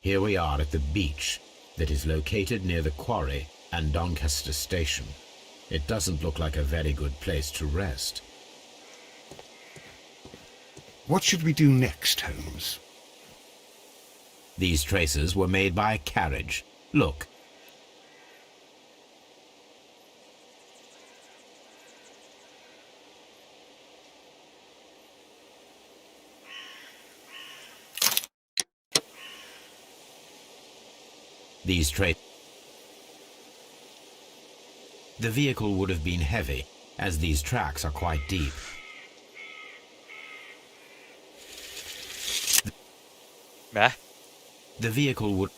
Here we are at the beach that is located near the quarry and Doncaster station. It doesn't look like a very good place to rest. What should we do next, Holmes? These traces were made by a carriage. Look. These trains. The vehicle would have been heavy, as these tracks are quite deep. Meh? The vehicle would...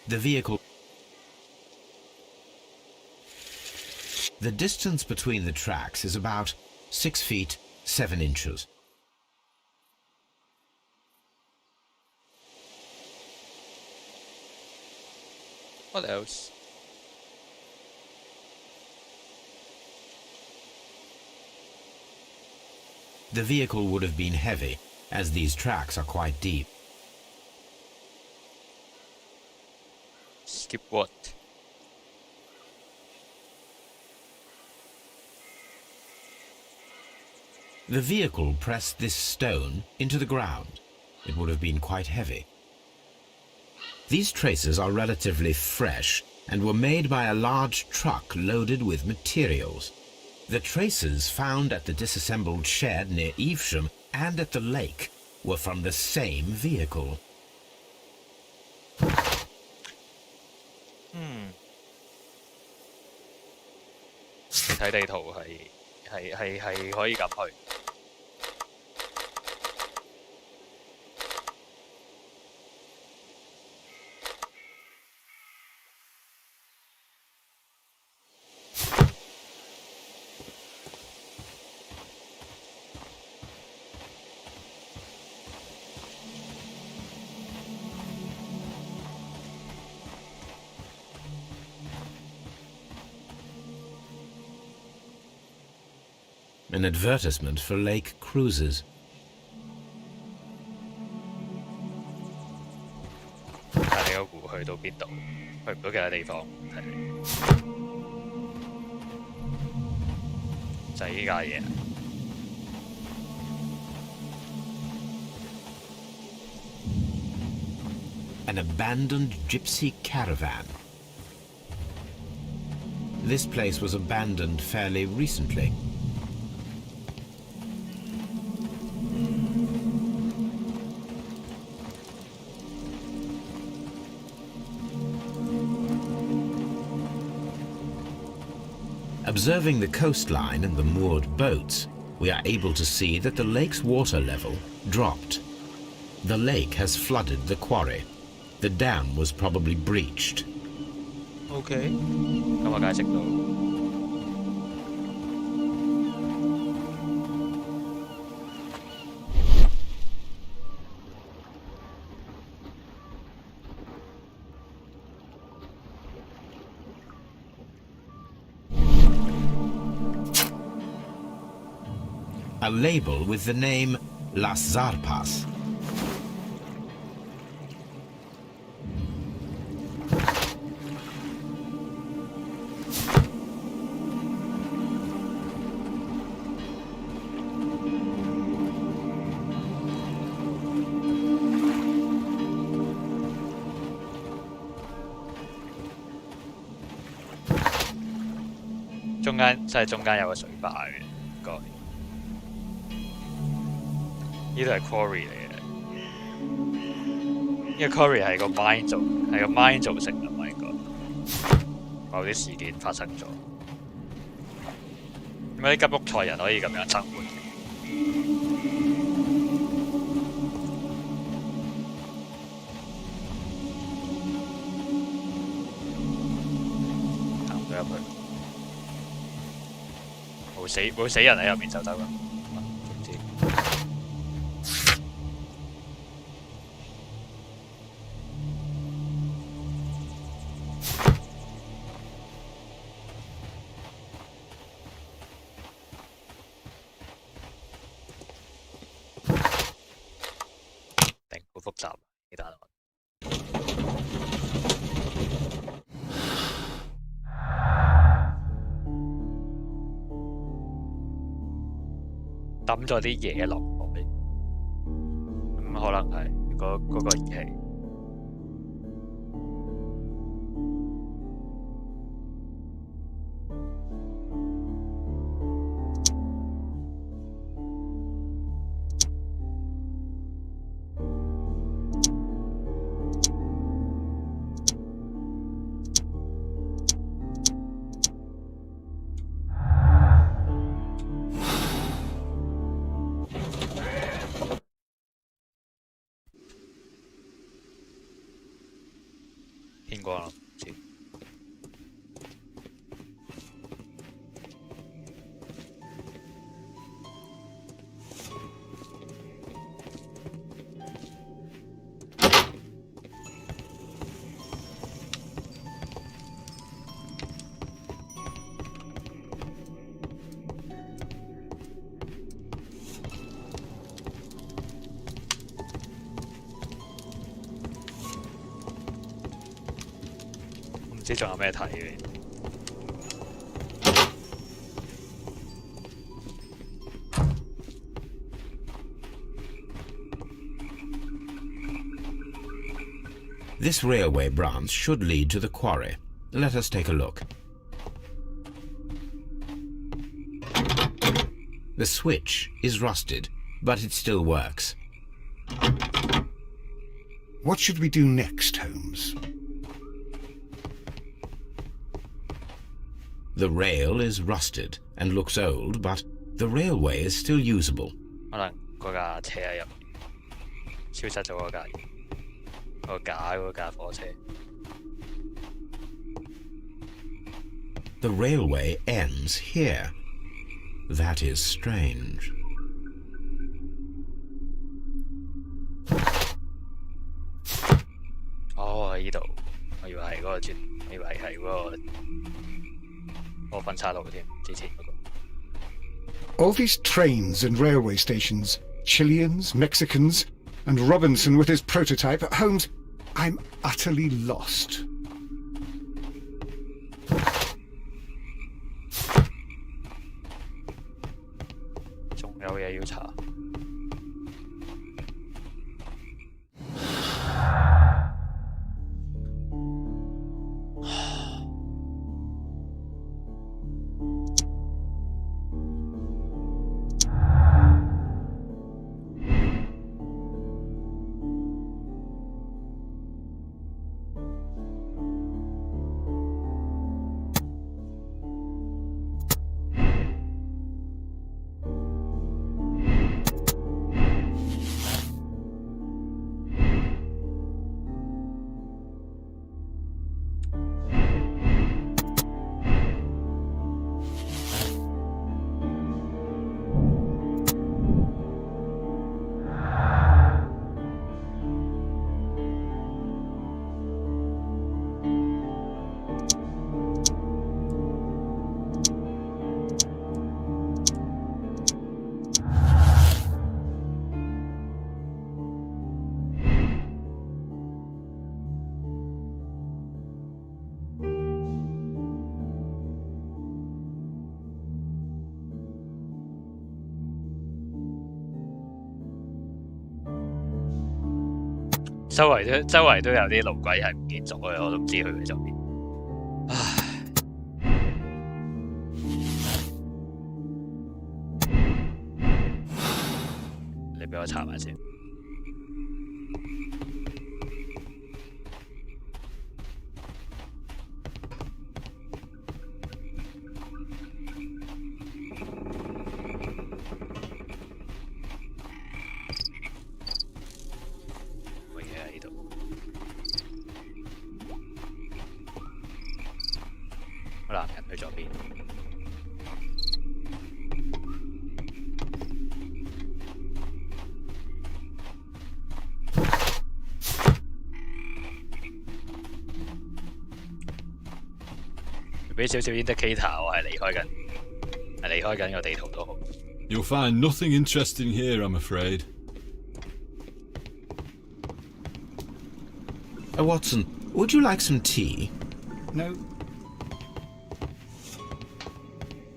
The vehicle... The distance between the tracks is about 6 feet 7 inches. What else? The vehicle would have been heavy, as these tracks are quite deep. Skip what? The vehicle pressed this stone into the ground. It would have been quite heavy. These traces are relatively fresh and were made by a large truck loaded with materials. The traces found at the disassembled shed near Evesham and at the lake were from the same vehicle. 你睇地圖係可以咁去。An advertisement for lake cruises. 睇你個湖去到邊度？去唔到其他地方。就係依家嘢。An abandoned gypsy caravan. This place was abandoned fairly recently. Observing the coastline and the moored boats, we are able to see that the lake's water level dropped. The lake has flooded the quarry. The dam was probably breached. OK，咁我解釋到。A label with the name Las Zarpas.中間有個水壩嘅，應該。呢度係 quarry 嚟嘅，呢個 quarry 係個 mine 造成嘅嘛，應該某啲事件發生咗。點解啲吉卜賽人可以咁樣生活嘅？行唔到入去，冇死人喺入面就得啦。總之。好複雜呢單案。抌咗啲嘢落去，咁可能係嗰個儀器。光咯，唔知。唔知仲有咩睇嘅。This railway branch should lead to the quarry. Let us take a look. The switch is rusted, but it still works. What should we do next, Holmes? The rail is rusted and looks old, but the railway is still usable. 可能嗰架車喺入面消失咗嗰架嘢，個假嗰架火車。The railway ends here. That is strange. Oh, 喺呢度，我以為係嗰個轉，我以為係嗰個分岔路添，之前嗰個。All these trains and railway stations, Chileans, Mexicans, and Robinson with his prototype. Holmes, I'm utterly lost. 仲有嘢要查。周圍都有啲路軌係唔見咗嘅，我都唔知去咗邊。唉，你俾我查埋先。個男人去咗邊？俾少少 indicator， 我係離開緊個地圖都好。You'll find nothing interesting here, I'm afraid. Watson, would you like some tea? No.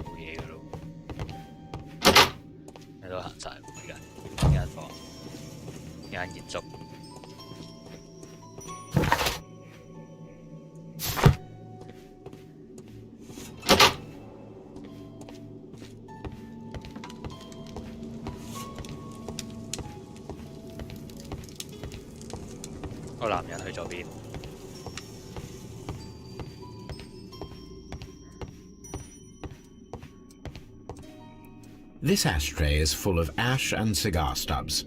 冇嘢㗎咯，你都行晒喎，呢間房，呢間建築。個男人去咗邊？ This ashtray is full of ash and cigar stubs.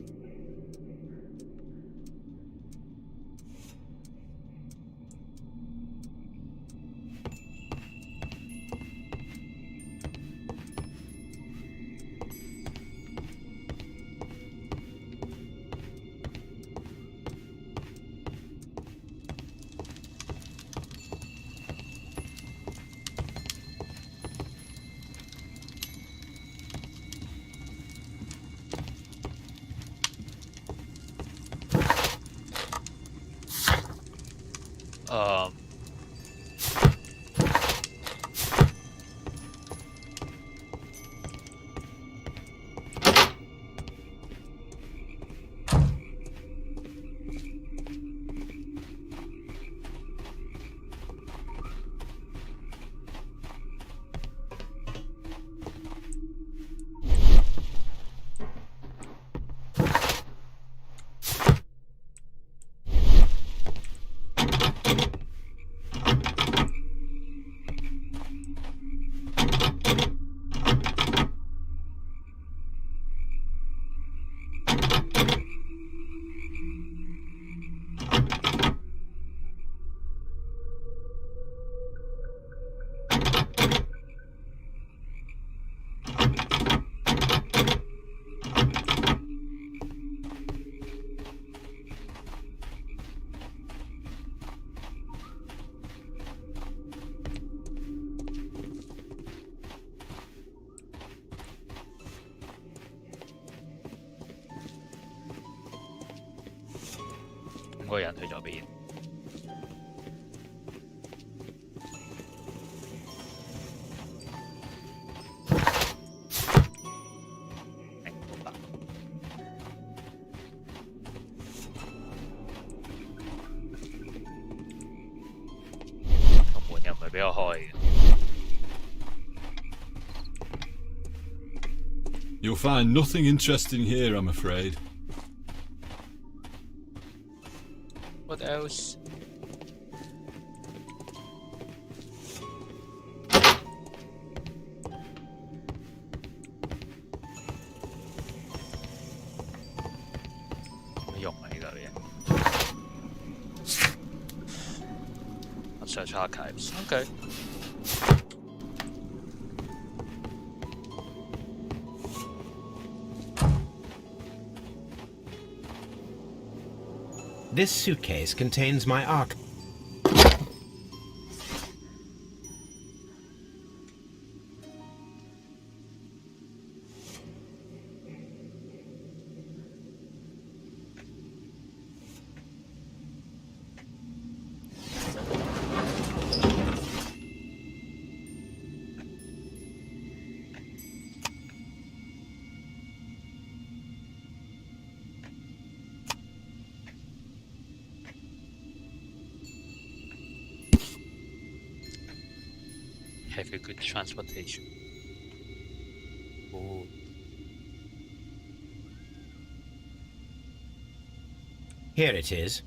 五個人去咗邊？明白。個門又唔係俾我開嘅。You'll find nothing interesting here, I'm afraid. What else? Search archives. Okay. This suitcase contains my arc. Have a good transportation. Ooh. Here it is.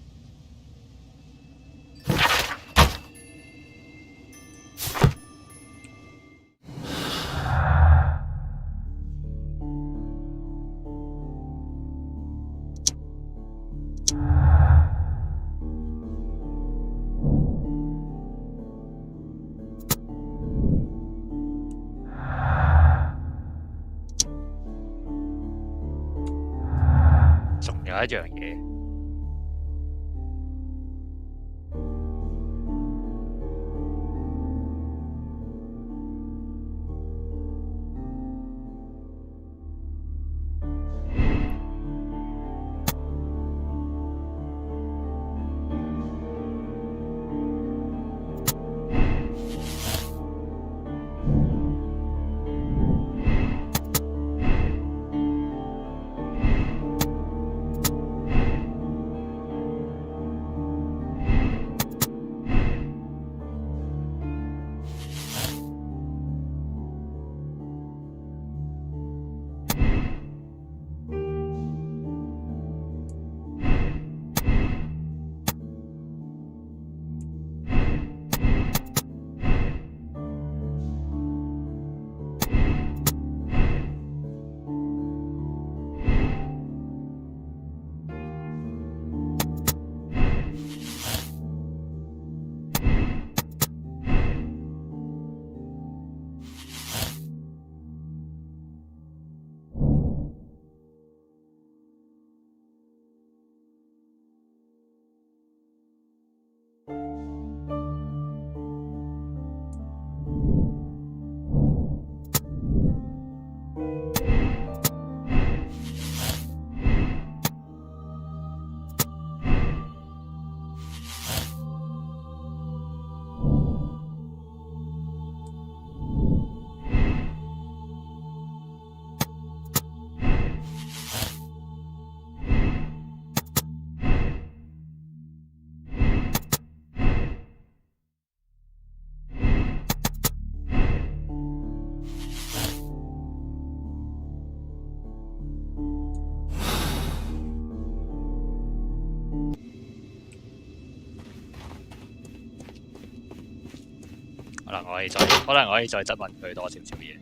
有一樣嘢，可能我可以再質問佢多少少嘢。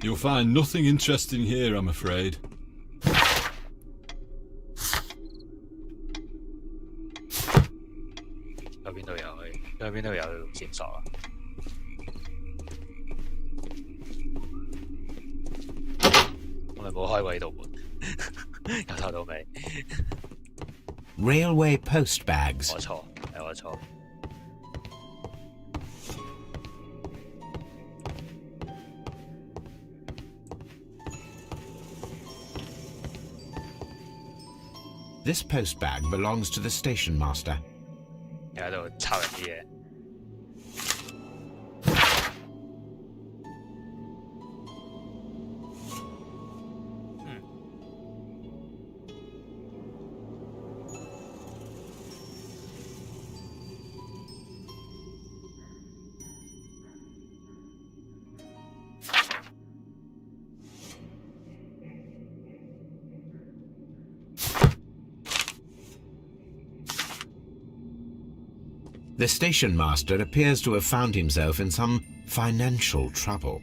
You'll find nothing interesting here, I'm afraid. 邊度有線索啊？我咪冇開過呢度門，由頭到尾。Railway post bags. 我錯，係我錯。This post bag belongs to the station master. 又喺度抄人啲嘢。The station master appears to have found himself in some financial trouble.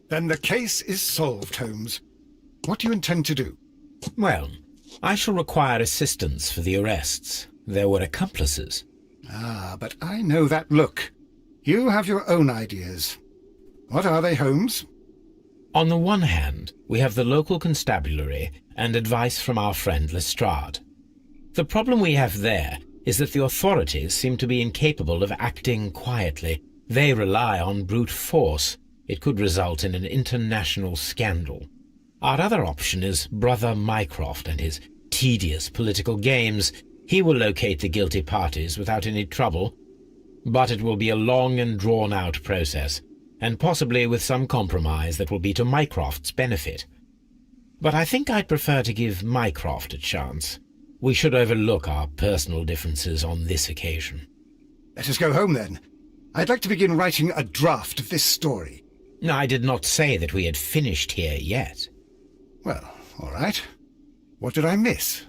Then the case is solved, Holmes. What do you intend to do? Well, I shall require assistance for the arrests. There were accomplices. Ah, but I know that look. You have your own ideas. What are they, Holmes? On the one hand, we have the local constabulary and advice from our friend Lestrade. The problem we have there is that the authorities seem to be incapable of acting quietly. They rely on brute force. It could result in an international scandal. Our other option is Brother Mycroft and his tedious political games. He will locate the guilty parties without any trouble, but it will be a long and drawn-out process, and possibly with some compromise that will be to Mycroft's benefit. But I think I'd prefer to give Mycroft a chance. We should overlook our personal differences on this occasion. Let us go home, then. I'd like to begin writing a draft of this story. I did not say that we had finished here yet. Well, all right. What did I miss?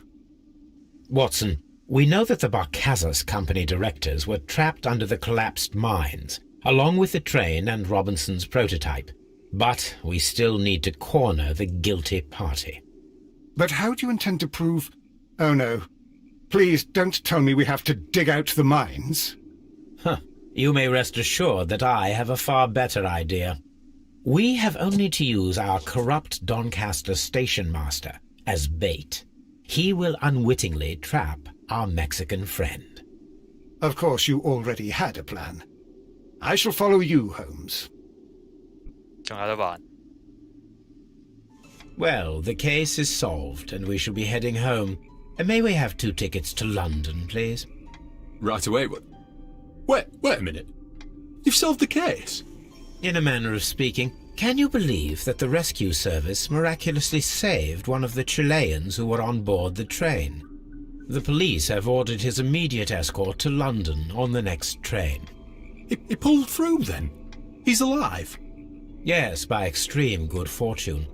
Watson, we know that the Barcazas Company directors were trapped under the collapsed mines, along with the train and Robinson's prototype. But we still need to corner the guilty party. But how do you intend to prove... Oh, no. Please don't tell me we have to dig out the mines. Huh. You may rest assured that I have a far better idea. We have only to use our corrupt Doncaster station master as bait. He will unwittingly trap our Mexican friend. Of course, you already had a plan. I shall follow you, Holmes. 仲有得玩。 Well, the case is solved, and we shall be heading home. May we have 2 tickets to London, please? Right away, but... Wait a minute. You've solved the case? In a manner of speaking, can you believe that the rescue service miraculously saved one of the Chileans who were on board the train? The police have ordered his immediate escort to London on the next train. He pulled through, then? He's alive? Yes, by extreme good fortune.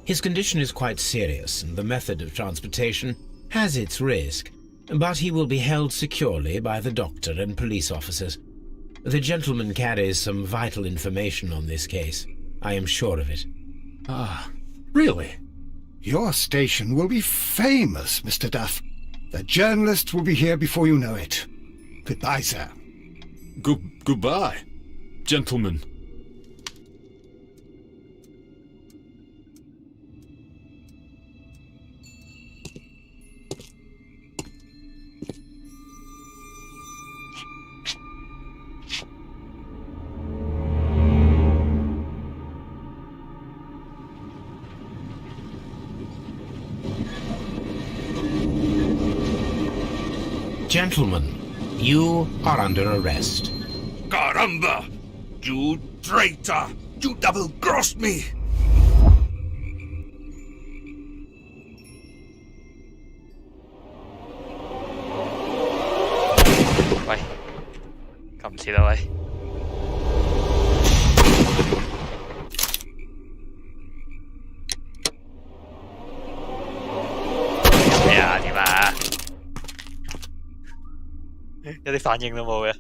His condition is quite serious, and the method of transportation has its risk, but he will be held securely by the doctor and police officers. The gentleman carries some vital information on this case. I am sure of it. Ah, really? Your station will be famous, Mr. Duff. The journalists will be here before you know it. Goodbye, sir. Goodbye, gentlemen. Gentlemen, you are under arrest. Caramba! You traitor! You double-crossed me!喂，咁唔切啦喂！咩啊？點啊？一啲反應都冇嘅。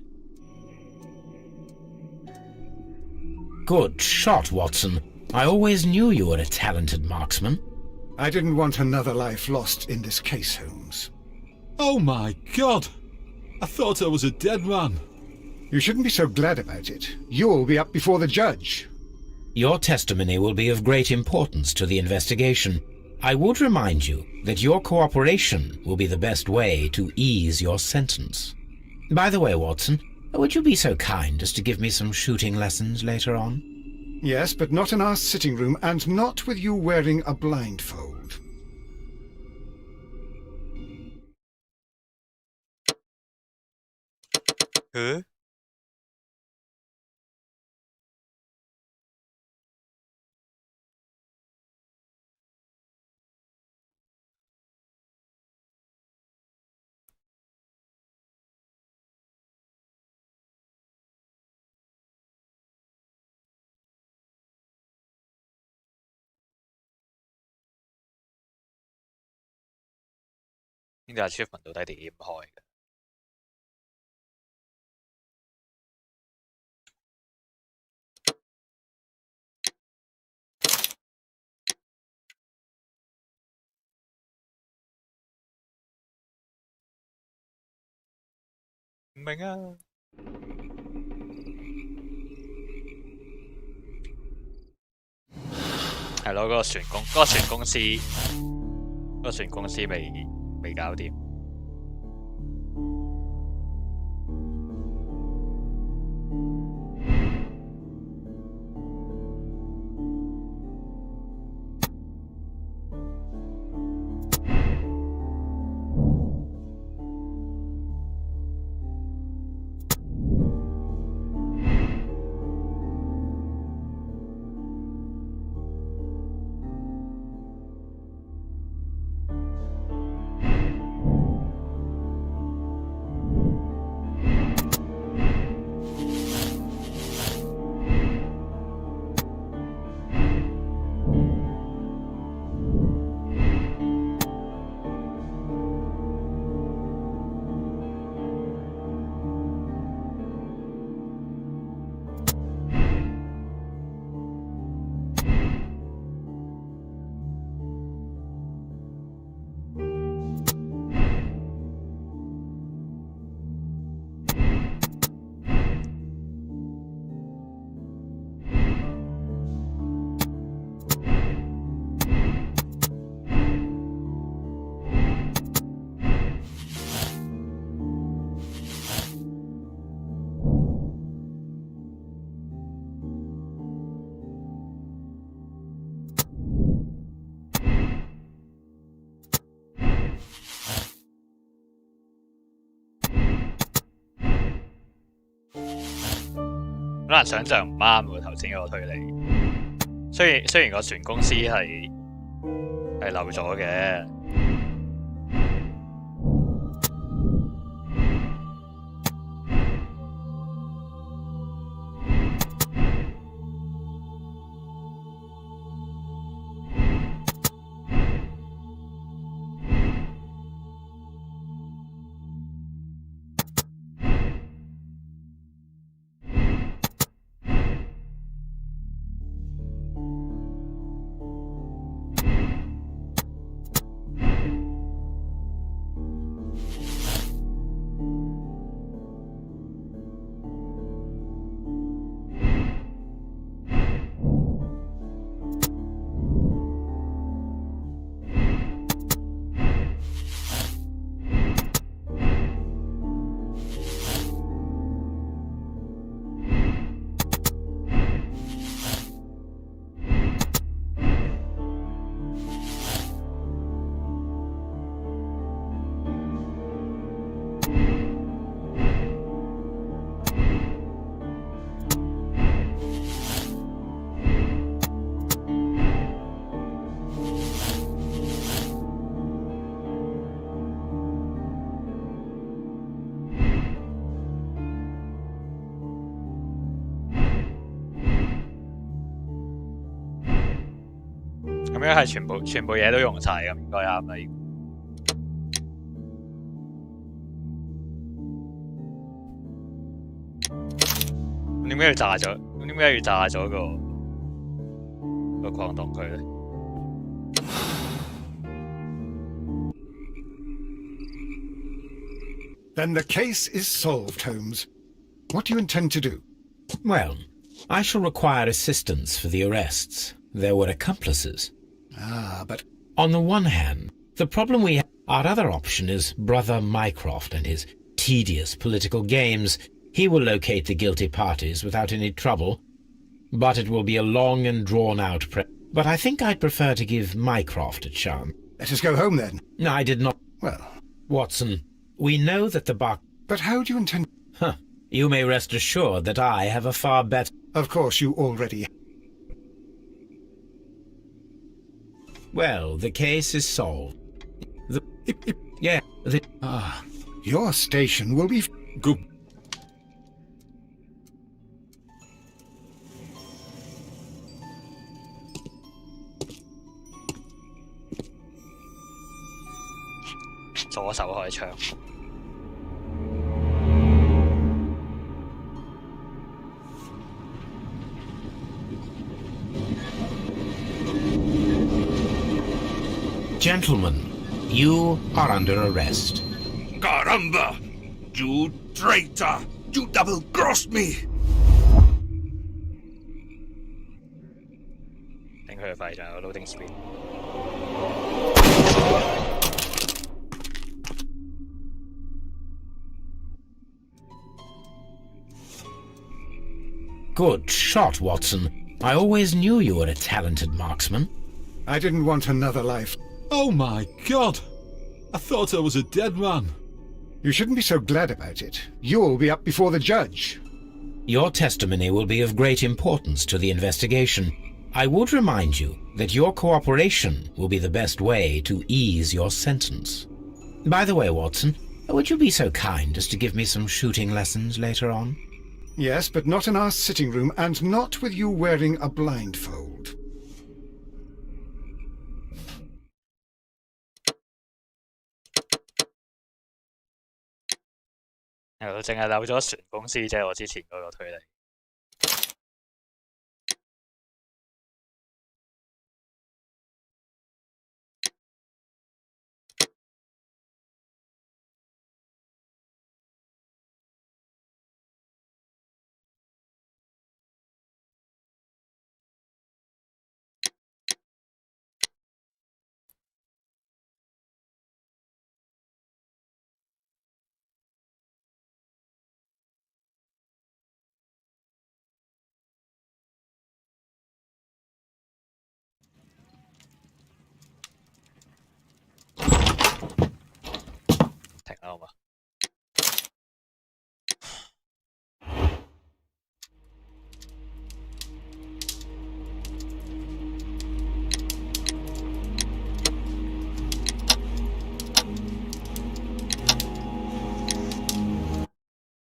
Good shot, Watson. I always knew you were a talented marksman. I didn't want another life lost in this case, Holmes. Oh my God! I thought I was a dead man. You shouldn't be so glad about it. You'll be up before the judge. Your testimony will be of great importance to the investigation. I would remind you that your cooperation will be the best way to ease your sentence. By the way, Watson, would you be so kind as to give me some shooting lessons later on? Yes, but not in our sitting room, and not with you wearing a blindfold. Huh? 呢個 achievement 到底點開嘅？唔明啊！係咯，嗰個船公，嗰個船公司，嗰個船公司未搞掂。好難想像唔啱喎頭先嗰個推理。雖然個船公司係漏咗嘅。咁樣係全部嘢都用晒咁，應該啱啦。點解要炸咗？點解要炸咗個礦洞佢咧？ Then the case is solved, Holmes. What do you intend to do? Well, I shall require assistance for the arrests. There were accomplices. Ah, but... On the one hand, the problem we have... Our other option is Brother Mycroft and his tedious political games. He will locate the guilty parties without any trouble, but it will be a long and drawn-out But I think I'd prefer to give Mycroft a chance. Let us go home, then. No, I did not... Well... Watson, we know that the bar... But how do you intend... Huh. You may rest assured that I have a far better... Of course, you already... Well, the case is solved. Yeah, your station will be... Good.左手開槍。Gentlemen, you are under arrest. Caramba! You traitor! You double-crossed me! 頂佢個肺仲有 loading screen。Good shot, Watson. I always knew you were a talented marksman. I didn't want another life. Oh my God! I thought I was a dead man. You shouldn't be so glad about it. You'll be up before the judge. Your testimony will be of great importance to the investigation. I would remind you that your cooperation will be the best way to ease your sentence. By the way, Watson, would you be so kind as to give me some shooting lessons later on? Yes, but not in our sitting room, and not with you wearing a blindfold.淨係漏咗船公司啫，我之前嗰個推理。